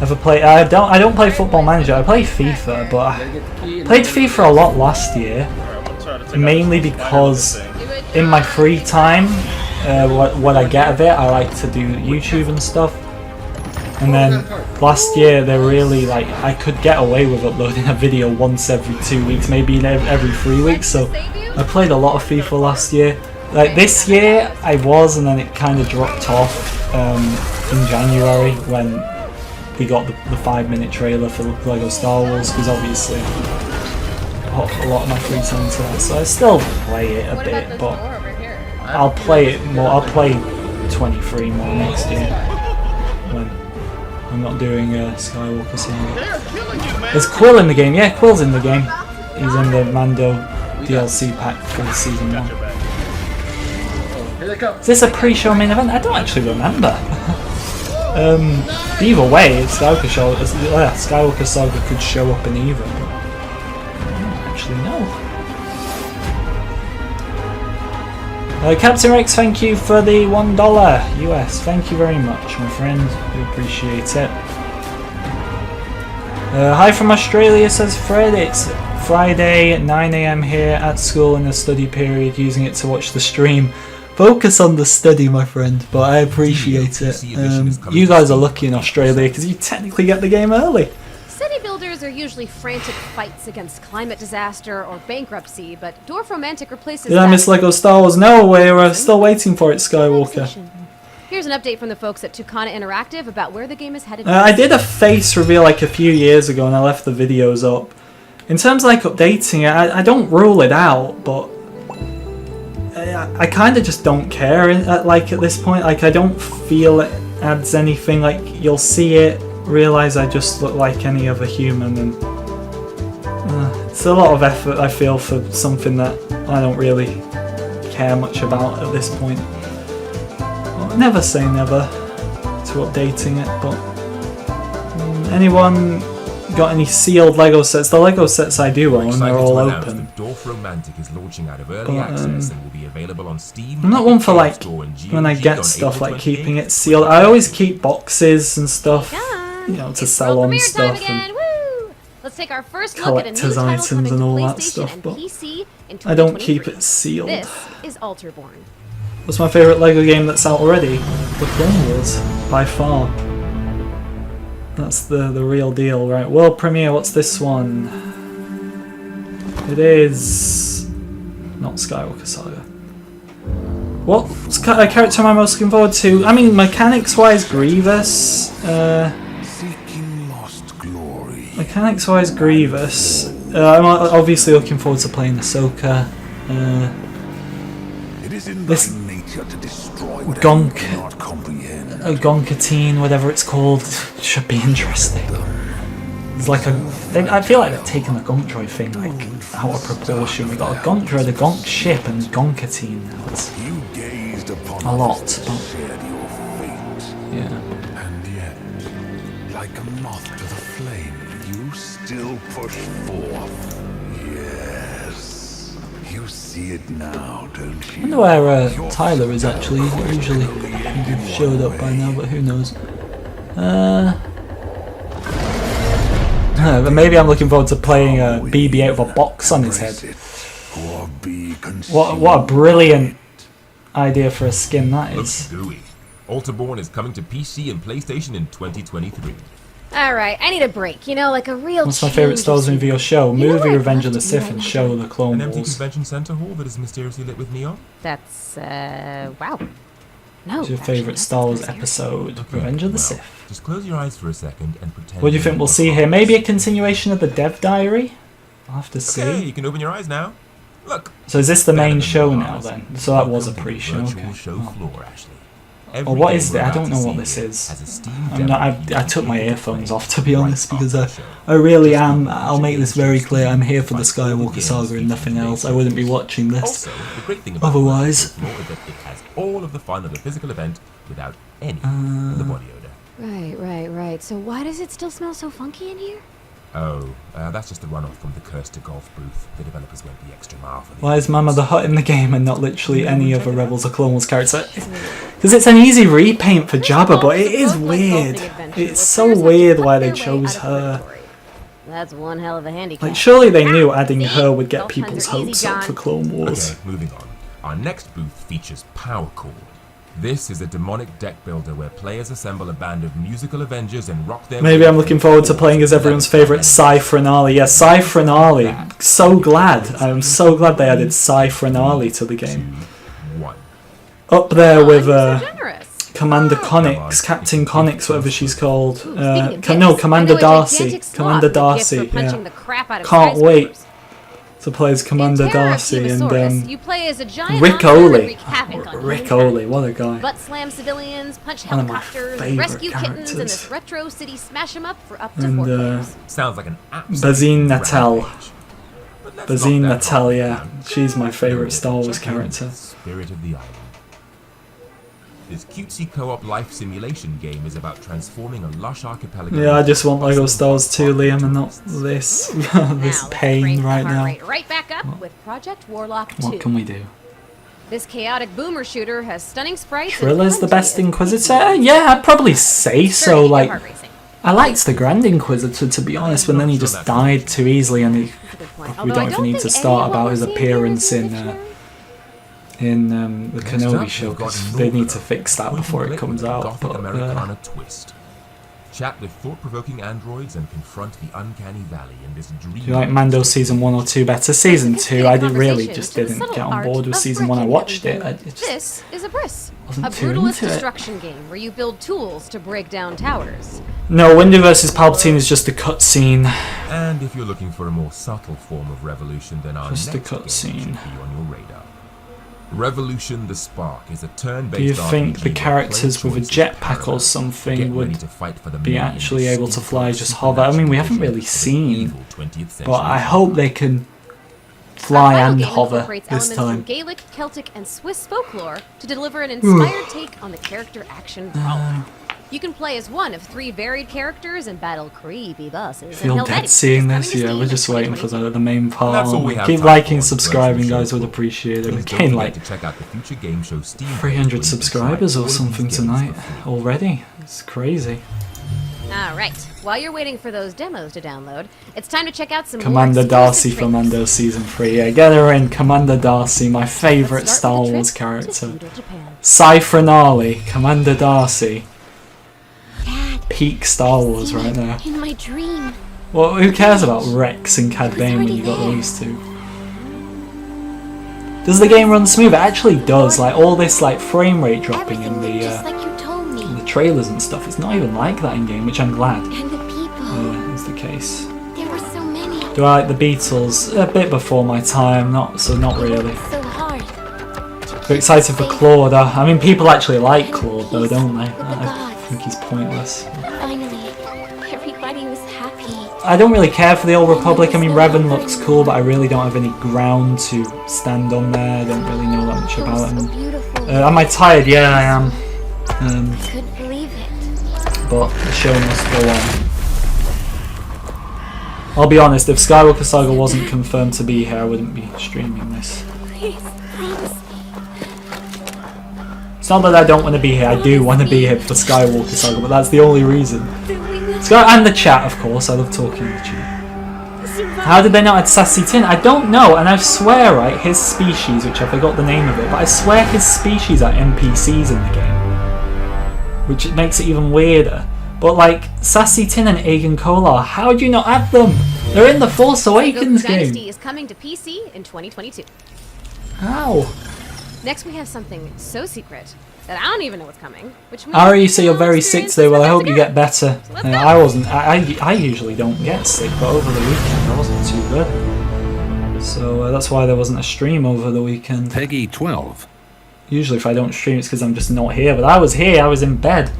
Ever play? I don't play Football Manager. I play FIFA, but I played FIFA a lot last year, mainly because in my free time, what I get of it, I like to do YouTube and stuff. And then last year they really like I could get away with uploading a video once every 2 weeks, maybe every 3 weeks. So I played a lot of FIFA last year. Like this year I was, and then it kind of dropped off in January when we got the 5-minute trailer for Lego Star Wars, because obviously I put a lot of my free time into that. So I still play it a bit, but I'll play it more. I'll play 23 more next year when I'm not doing Skywalker Saga. Is Quill in the game? Yeah, Quill's in the game. He's in the Mando DLC pack for season 1. Is this a pre-show main event? I don't actually remember. Either way, it's Skywalker Saga could show up in either. But I don't actually know. Captain Rex, thank you for the $1 US. Thank you very much, my friend. We appreciate it. Hi from Australia, says Fred. It's Friday at 9 AM here at school in the study period, using it to watch the stream. Focus on the study, my friend, but I appreciate it. You guys are lucky in Australia because you technically get the game early. City builders are usually frantic fights against climate disaster or bankruptcy, but Dwarf Romantic replaces Did I miss Lego Star Wars? No, we're still waiting for it, Skywalker. Here's an update from the folks at Tucana Interactive about where the game is headed. I did a face reveal like a few years ago and I left the videos up. In terms of like updating it, I don't rule it out, but I kind of just don't care at this point. Like, I don't feel it adds anything. Like, you'll see it, realise I just look like any other human, and it's a lot of effort, I feel, for something that I don't really care much about at this point. Well, never say never to updating it, but anyone got any sealed Lego sets? The Lego sets I do own, they're all open. Dwarf Romantic is launching out of early access and will be available on Steam. I'm not one for like when I get stuff like keeping it sealed. I always keep boxes and stuff, you know, to sell on stuff and Let's take our first look at a new collector's title items coming and to all that PlayStation stuff, and but PC in I don't keep 2023. it sealed. This is Alterborn. What's my favourite Lego game that's out already? The Clone Wars, by far. That's the real deal, right? World premiere, what's this one? It is not Skywalker Saga. What character am I most looking forward to? I mean, mechanics-wise, Grievous. Mechanics-wise, Grievous. I'm obviously looking forward to playing Ahsoka. This Gonkatine, whatever it's called, should be interesting. It's like I feel like they've taken the Gonk Droid thing like out of proportion. We got a Gonk Droid, a Gonk ship, and Gonkatine now. It's a lot, but yeah. And yet, like a moth to the flame, you still push forth. Yes, you see it now, don't you? I wonder where Tyler is actually. Usually he'd showed up by now, but who knows. Maybe I'm looking forward to playing a BB-8 with a box on his head. What a brilliant idea for a skin that Looks is. gooey. Alterborn is coming to PC and PlayStation in 2023. Alright, I need a break, you know, like a real What's my favourite Star Wars movie or show? You know Movie what I'd Revenge of love the to do Sith right and now? show The Clone An empty Wars. convention center hall that is mysteriously lit with neon? That's, wow. No. What's your actually, favourite that's Star Wars mysterious. episode? Revenge of the Well, Sith. just close your eyes for a second and pretend. What do you think you're we'll in see the here? box. Maybe a continuation of the Dev Diary? I'll have to see. Okay, you can open your eyes now. Look. So is this the Better main than show the now bars. then? So that was a Welcome to the pre-show, virtual okay. show Oh. floor, Ashley. Well, what is Every it? game I don't we're know about what to this see is. has a Steam I'm not, demo I took my you can earphones play off, to be right honest, because after the show. I really Just am. launch I'll your make this games very to clear. I'm here for the Steam, find all Skywalker games Saga and featured nothing in else. I today's wouldn't be release. watching this. Also, the great thing about Otherwise. the floor is that it has all of the fun of the physical event without any of the body odor. Right. So why does it still smell so funky in here? Oh, that's just the runoff from the Curse to Golf booth. The developers went the extra mile for the Why is Mama the Hutt in the game and not literally any other Rebels or Clone Wars character? Because Because it's an easy repaint for Jabba, but it is weird. It's so weird why they chose her. That's one hell of a handicap. Like, surely they knew adding See? her would get Those people's times are easy, hopes up John. for Clone Wars. Okay, moving on. Our next booth features Power Chord. This is a demonic deck builder where players assemble a band of musical Avengers and rock their Maybe way I'm looking forward to playing as everyone's favourite Psy-Frenali. Yeah, Psy-Frenali. So glad. I'm so glad they added Psy-Frenali to the game. 1. Up there with you're so generous. Commander Connix, Captain Connix, whatever she's called. Speaking of No, gifts, Commander I know a Darcy. gigantic sloth Commander with gifts Darcy, for punching yeah. the crap out of Can't wait skyscrapers. to play as Commander In Terror of Darcy and Temosaurus, you play as a giant Rick monster and Oley. wreak havoc on Rick humankind. Oley, what a guy. Butt slam civilians, punch One of my helicopters, favourite rescue kittens in characters. this retro city smash 'em up for up to And 4 players. Sounds like an absolute Bazine Natal. rampage. But let's Bazine knock that Natal, off yeah. down. She's my favourite Star Wars Check in character. the Spirit of the island. This cutesy co-op life simulation game is about transforming a lush archipelago. Yeah, I just want Lego Star Wars 2, Liam, and not this this Now, let's pain crank the right heart now. rate right back up with Project Warlock 2. What can we do? This chaotic boomer shooter has stunning sprites. and Triller's the plenty best of Inquisitor? Yeah, I'd probably say so. Sturdy Like, heart racing. I liked the Grand Inquisitor, to be honest, but then he just died too easily, and he, That's a good point. we Although I don't even need to think start any of what about we're his seeing here appearance is in fictional. the Next Kenobi up, show, we've got because they need to Northrop, fix that before it point-and-click comes with a out. Gothic But Americana twist. Chat with thought-provoking androids and confront the uncanny valley in this dream. do you like Mando season 1 or 2 better? Season 2, I did really just didn't get on board with season 1. I watched it. I just This is a Briss, wasn't a too brutalist into it. destruction game where you build tools to break down towers. No, Windu vs Palpatine is just a cutscene. And if you're looking for a more subtle form of revolution, then our Just a next game cutscene. should be on your radar. Revolution the Spark is a turn-based Do you RPG think the where characters player with a choices jetpack paramount. or something Get ready would to fight for the be many in actually this able to fly, steampunk just hover? I mean, we haven't supernatural really vision of the seen, evil 20th century but I hope they can fly Our final and game hover incorporates this elements from time. Gaelic, Celtic, and Swiss folklore to deliver an inspired take on the character action brawler. You can play as one of 3 varied characters and battle creepy bosses. I feel dead seeing this. Yeah, we're just waiting for the main part. That's all we have Keep time liking, for on subscribing, Virtual guys. Show. Would appreciate it. Please We're don't getting forget like to check out the future game show Steam page where 300 you can subscribers try or all of something these games tonight for free. already. It's crazy. All right. While you're waiting for those demos to download, it's time to check out some Commander more Darcy exclusive for trailers. Mando Season 3. Yeah, get her in. Commander Darcy, my favourite Let's Star start with a Wars trip to character. feudal Japan. Psy-Frenali, Commander Darcy. Dad, Peak Star Wars right now. in my dream. Well, who cares about Rex and Cad Bane when you got already those two? Does the game run smooth? It actually does. Like all this like frame rate dropping in Everything went just the like you told me. trailers and stuff. It's not even like that in game, which I'm glad And the people. is the case. There were so many. Do I like the Beatles? A bit before my time, not really. So hard. We're excited for Claude. I mean, people actually like Claude though, don't they? I think he's pointless. Finally, everybody was happy. I don't really care for the Old Republic. I mean, Revan looks cool, but I really don't have any ground to stand on there. I don't really know that much It about was so him. beautiful. Am I tired? Yeah, I am. I couldn't believe it. But the show must go on. I'll be honest, if Skywalker Saga wasn't confirmed to be here, I wouldn't be streaming this. Please, promise me. It's not that I don't want to be here, I do want to be here for Skywalker Saga, but that's the only reason. And the chat, of course, I love talking in the chat. How did they not add Sassy Tin? I don't know, and I swear, right, his species, which I forgot the name of it, but I swear his species are NPCs in the game. Which makes it even weirder. But like, Sassy Tin and Aegon Kolar, how do you not add them? They're in the Force Awakens Goku game. Dynasty is coming to PC in 2022. How? Next, we have something so secret that I don't even know what's coming. Which means Ari, you say you're very experience sick today. Well, I this hope you again. get better. So let's go. I wasn't. I usually don't get sick, but over the weekend I wasn't too good. So that's why there wasn't a stream over the weekend. Peggy 12. Usually, if I don't stream, it's because I'm just not here. But I was here. I was in bed.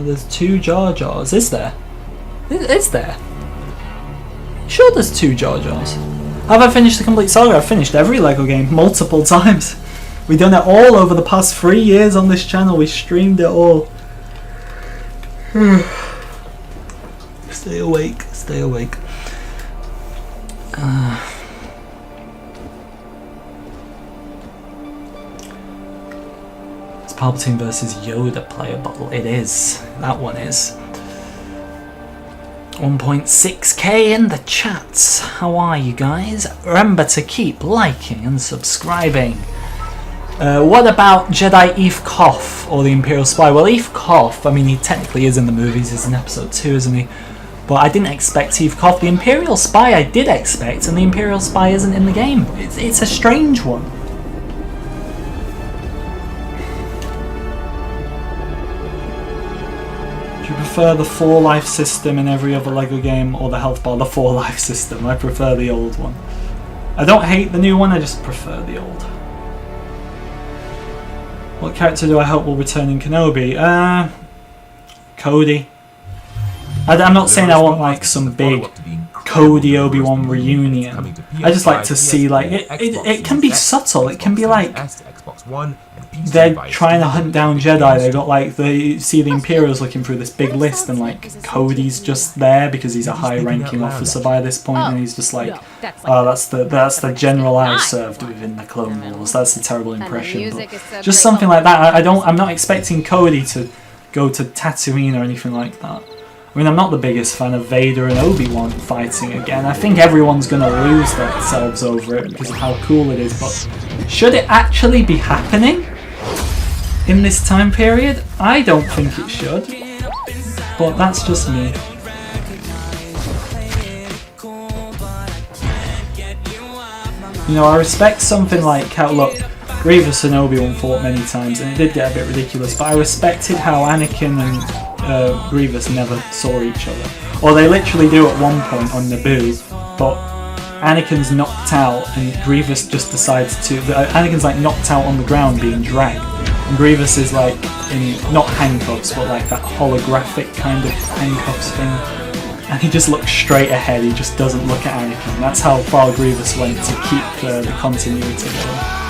There's 2 Jar Jars. Is there? Is there? Sure, there's 2 Jar Jars. Have I finished the complete saga? I've finished every Lego game multiple times. We've done it all over the past 3 years on this channel. We streamed it all. Stay awake. Stay awake. Palpatine versus Yoda playable. It is. That one is. 1.6k in the chats. How are you guys? Remember to keep liking and subscribing. What about Jedi Eve Koff or the Imperial Spy? Well, Eve Koff, I mean, he technically is in the movies. He's in episode 2, isn't he? But I didn't expect Eve Koff. The Imperial Spy I did expect, and the Imperial Spy isn't in the game. It's a strange one. Do you prefer the 4-life system in every other LEGO game or the health bar? The 4-life system. I prefer the old one. I don't hate the new one, I just prefer the old. What character do I hope will return in Kenobi? Cody. I'm not saying I want like some big Cody Obi-Wan reunion. I just like to see like it can be subtle. It can be like they're trying to hunt down Jedi. They got like they see the Imperials looking through this big list, and like Cody's just there because he's a high-ranking officer by this point, and he's just like, oh, that's the general I served within the Clone Wars. That's a terrible impression. But just something like that. I'm not expecting Cody to go to Tatooine or anything like that. I mean, I'm not the biggest fan of Vader and Obi-Wan fighting again. I think everyone's going to lose themselves over it because of how cool it is, but should it actually be happening in this time period? I don't think it should, but that's just me. You know, I respect something like how, look, Grievous and Obi-Wan fought many times, and it did get a bit ridiculous, but I respected how Anakin and Grievous never saw each other. Or they literally do at one point on Naboo, but Anakin's knocked out and Grievous just decides to... Anakin's like knocked out on the ground being dragged, and Grievous is like in, not handcuffs, but like that holographic kind of handcuffs thing, and he just looks straight ahead. He just doesn't look at Anakin. That's how far Grievous went to keep the continuity going.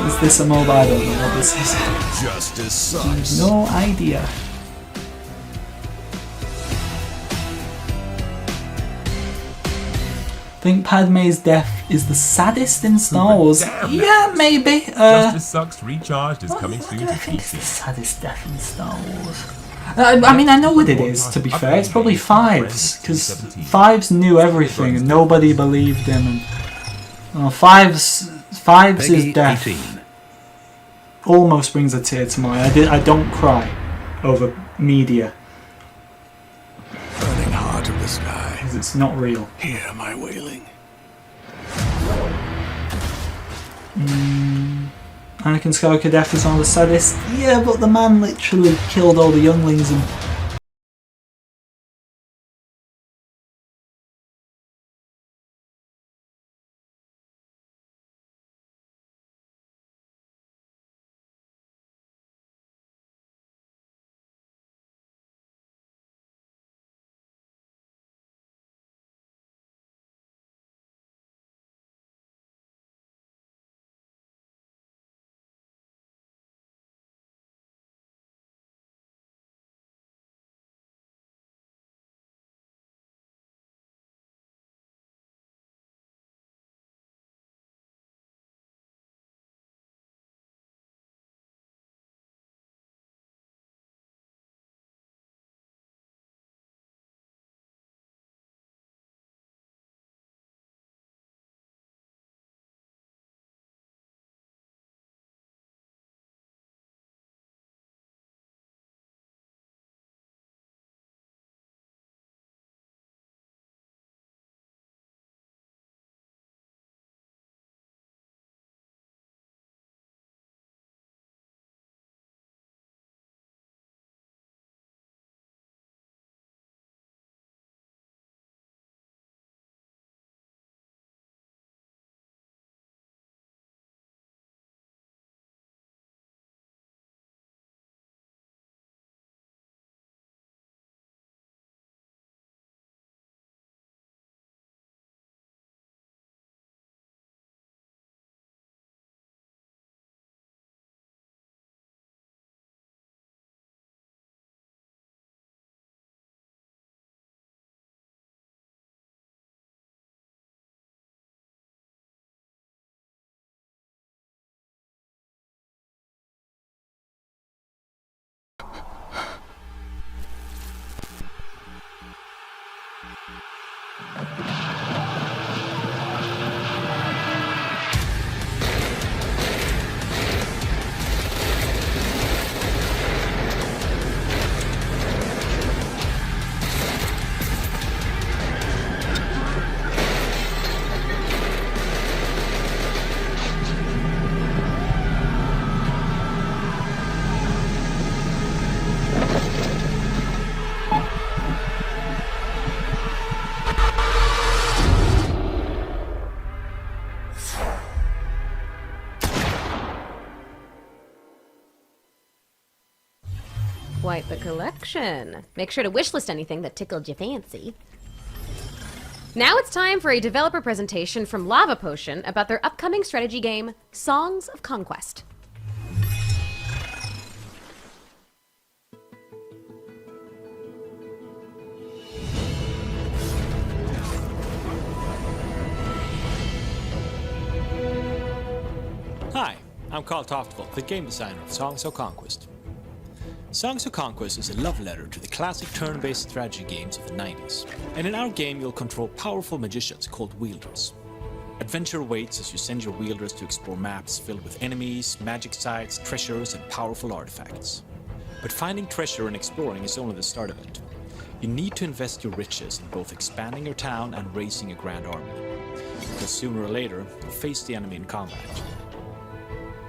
Is this a mobile? I don't know what this is. Justice sucks. No idea. Think Padme's death is the saddest in Star Wars? Yeah, maybe. Justice Sucks Recharged is coming soon I to think it's the PC. saddest death in Star Wars. I mean, I know what it is, to be fair. It's probably Fives, because Fives knew everything and nobody believed him. And Fives' death 18. almost brings a tear to my eye. I don't cry over media Burning heart of the sky. because it's not real. Hear my wailing. Anakin Skywalker death is one of the saddest. Yeah, but the man literally killed all the younglings and Quite the collection. Make sure to wishlist anything that tickled your fancy. Now it's time for a developer presentation from Lava Potion about their upcoming strategy game, Songs of Conquest. Hi, I'm Carl Toftvold, the game designer of Songs of Conquest. Songs of Conquest is a love letter to the classic turn-based strategy games of the 90s, and in our game you'll control powerful magicians called wielders. Adventure awaits as you send your wielders to explore maps filled with enemies, magic sites, treasures, and powerful artifacts. But finding treasure and exploring is only the start of it. You need to invest your riches in both expanding your town and raising a grand army, because sooner or later you'll face the enemy in combat.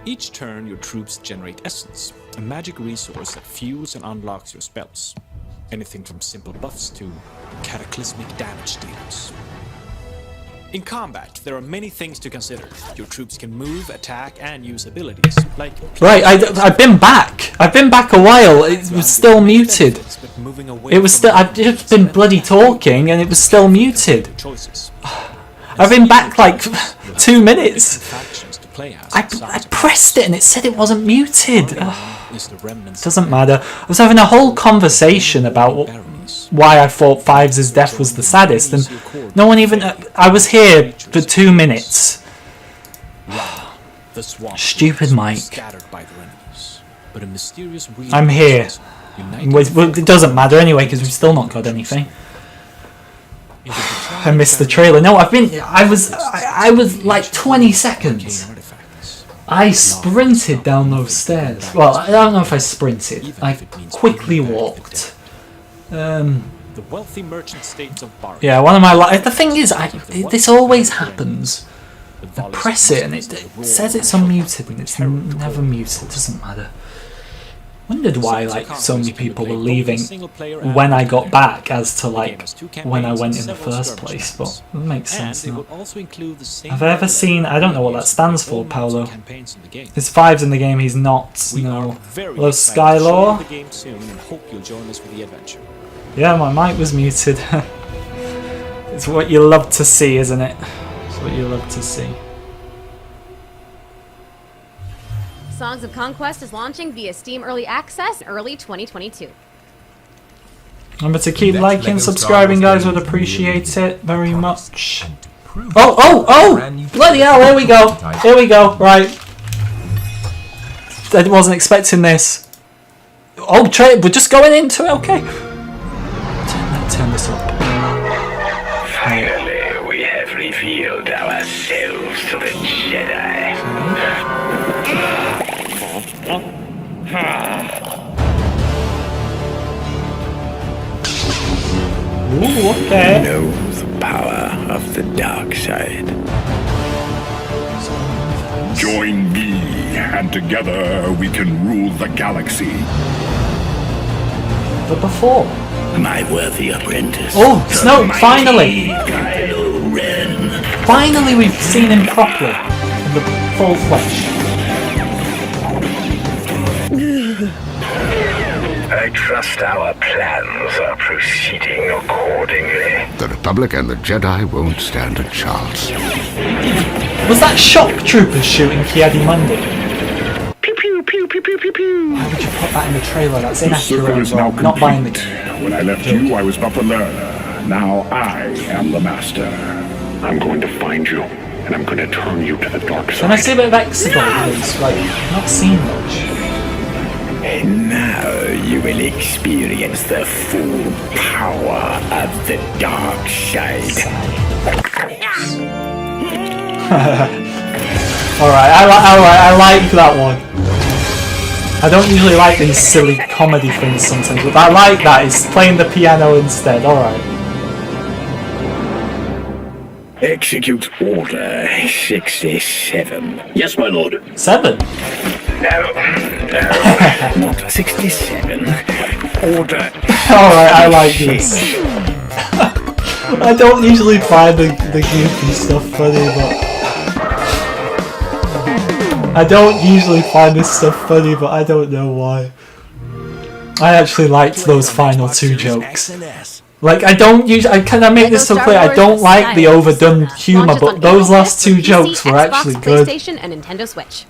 Each turn, your troops generate essence, a magic resource that fuels and unlocks your spells. Anything from simple buffs to cataclysmic damage dealers. In combat, there are many things to consider. Your troops can move, attack, and use abilities, like... Right, I've been back. I've been back a while. It was still muted. It was still... I've just been bloody talking, and it was still muted. I've been back like 2 minutes. I pressed it and it said it wasn't muted. Doesn't matter. I was having a whole conversation about why I thought Fives' death was the saddest, and no one even... I was here for 2 minutes. Stupid Mike. I'm here. It doesn't matter anyway because we've still not got anything. I missed the trailer. No, I was like 20 seconds. I sprinted down those stairs. Well, I don't know if I sprinted. I quickly walked. The wealthy merchant states of Bar. Yeah, one of my... The thing is, this always happens. I press it and it says it's unmuted and it's never muted. It doesn't matter. Wondered why like so many people were leaving when I got back as to like when I went in the first place, but it makes sense now. Have I ever seen... I don't know what that stands for, Paolo. There's Fives in the game, he's not. No. Hello, Skylore. Yeah, my mic was muted. It's what you love to see, isn't it? It's what you love to see. Songs of Conquest is launching via Steam Early Access in early 2022. Remember to keep liking and subscribing, guys. Would appreciate it very much. Oh! Bloody hell! Here we go. Here we go. Right. I wasn't expecting this. Oh, we're just going into it. Okay. Turn this up. Finally, we have revealed ourselves to the Jedi. Ooh, okay. Know the power of the dark side. Join me, and together we can rule the galaxy. But before. My worthy apprentice. Oh, Snoke, finally! Kylo Ren. Finally we've seen him properly. In the full flesh. I trust our plans are proceeding accordingly. The Republic and the Jedi won't stand a chance. Was that shock troopers shooting Kiadi-Mundi? Pew pew pew pew pew pew pew. Why would you put that in the trailer? That's inaccurate. Circle is now Not buying the... When I left you, I was but the learner. Now I am the master. I'm going to find you, and I'm going to turn you to the dark side. Can I see a bit of Exegol, please? Like, I've not seen much. And now you will experience the full power of the dark side. Alright, I like that one. I don't usually like these silly comedy things sometimes, but I like that. It's playing the piano instead. Alright. Execute Order 67. Yes, my lord. 7? No, not 67. Order. Alright, I like this. I don't usually find the goofy stuff funny, but... I don't usually find this stuff funny, but I don't know why. I actually liked those final two jokes. Like, I don't usually, can I make this so clear? I don't like the overdone humour, but those last two jokes were actually good. PlayStation and Nintendo Switch.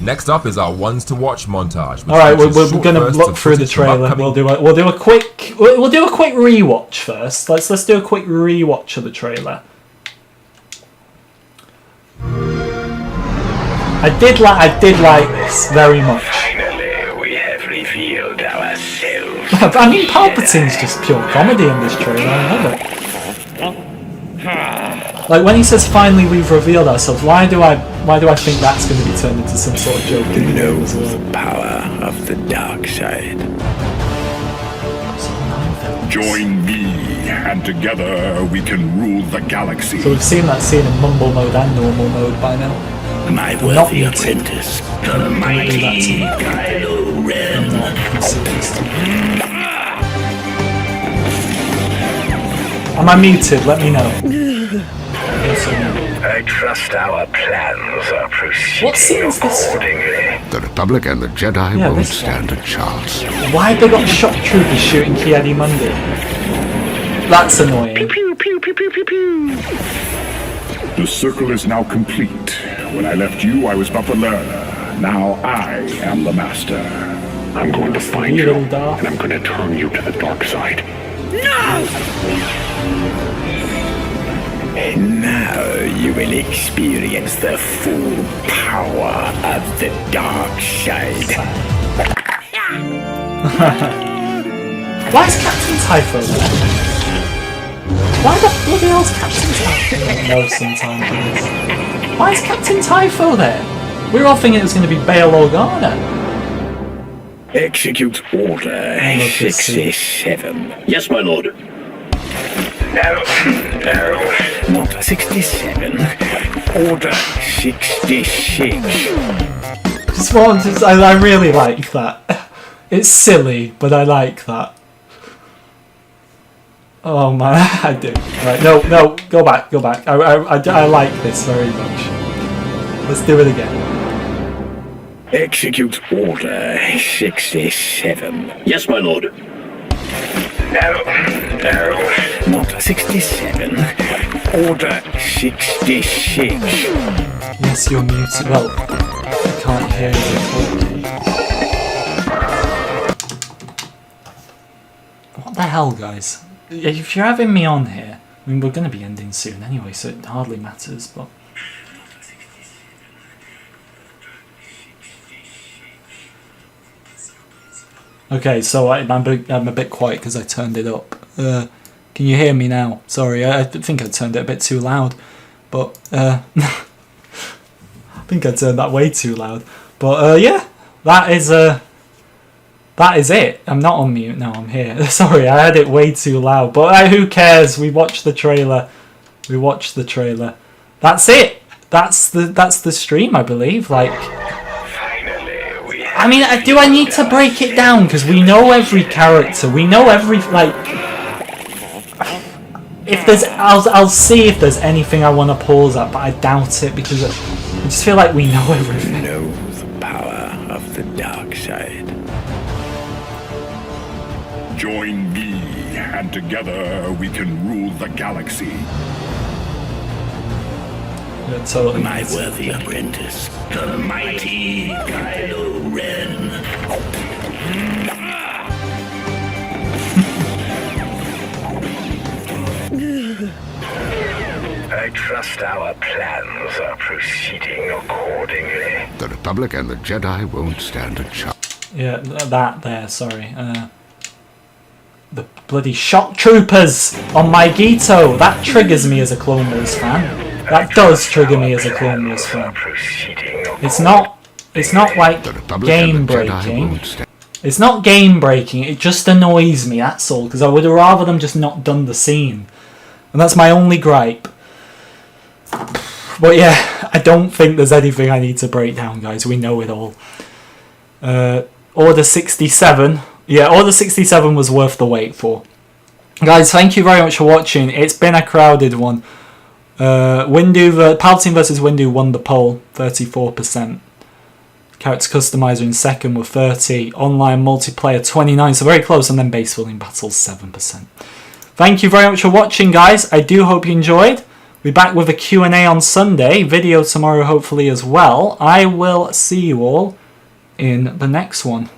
Next up is our ones to watch montage. All right, we're gonna look through the trailer. We'll do a quick rewatch first. Let's do a quick rewatch of the trailer. I did like this very much. Finally, we have revealed ourselves. I mean, Palpatine's just pure comedy in this trailer. I love it. Like when he says, "Finally, we've revealed ourselves." Why do I think that's going to be turned into some sort of joke? Know the power of the dark side. Join me, and together we can rule the galaxy. So we've seen that scene in mumble mode and normal mode by now. My worthy apprentice, the mighty Kylo Ren. Am I muted? Let me know. I trust our plans are proceeding accordingly. The Republic and the Jedi won't stand a chance. Why have they got shock troopers shooting Ki-Adi-Mundi? That's annoying. Pew, pew, pew, pew, pew, pew. The circle is now complete. When I left you, I was but the learner. Now I am the master. I'm going to find you, and I'm going to turn you to the dark side. No! And now you will experience the full power of the dark side. Why is Captain Typho there? Why the bloody hell's Captain Typho? No, sometimes. Why is Captain Typho there? We were all thinking it was going to be Bail Organa. Execute Order 67. Yes, my lord. No, not 67. Order 66. Just want to, I really like that. It's silly, but I like that. Oh man, I do. Right, no, go back. I like this very much. Let's do it again. Execute Order 67. Yes, my lord. No, not 67. Order 66. Yes, you're muted. Well, I can't hear you. What the hell, guys? If you're having me on here, I mean, we're going to be ending soon anyway, so it hardly matters, but... Okay, so I'm a bit quiet because I turned it up. Can you hear me now? Sorry, I think I turned it a bit too loud, but I think I turned that way too loud. But yeah, that is it. I'm not on mute now. I'm here. Sorry, I had it way too loud. But who cares? We watched the trailer. That's it. That's the stream, I believe. Like. I mean, do I need to break it down? Because we know every character. We know every, like... If there's... I'll see if there's anything I want to pause at, but I doubt it, because I just feel like we know everything. Know the power of the dark side. Join me, and together we can rule the galaxy. Yeah, totally. My worthy apprentice, the mighty Kylo Ren. I trust our plans are proceeding accordingly. The Republic and the Jedi won't stand a chance. Yeah, that there, sorry. The bloody shock troopers on my Gito! That triggers me as a Clone Wars fan. That does trigger me as a Clone Wars fan. It's not like game breaking. It's not game breaking, it just annoys me, that's all, because I would have rather them just not done the scene. And that's my only gripe. But yeah, I don't think there's anything I need to break down, guys. We know it all. Order 67. Yeah, Order 67 was worth the wait for. Guys, thank you very much for watching. It's been a crowded one. Palpatine versus Windu won the poll, 34%. Character Customizer in second with 30. Online multiplayer 29, so very close. And then base building battles 7%. Thank you very much for watching, guys. I do hope you enjoyed. We'll be back with a Q&A on Sunday. Video tomorrow, hopefully, as well. I will see you all in the next one.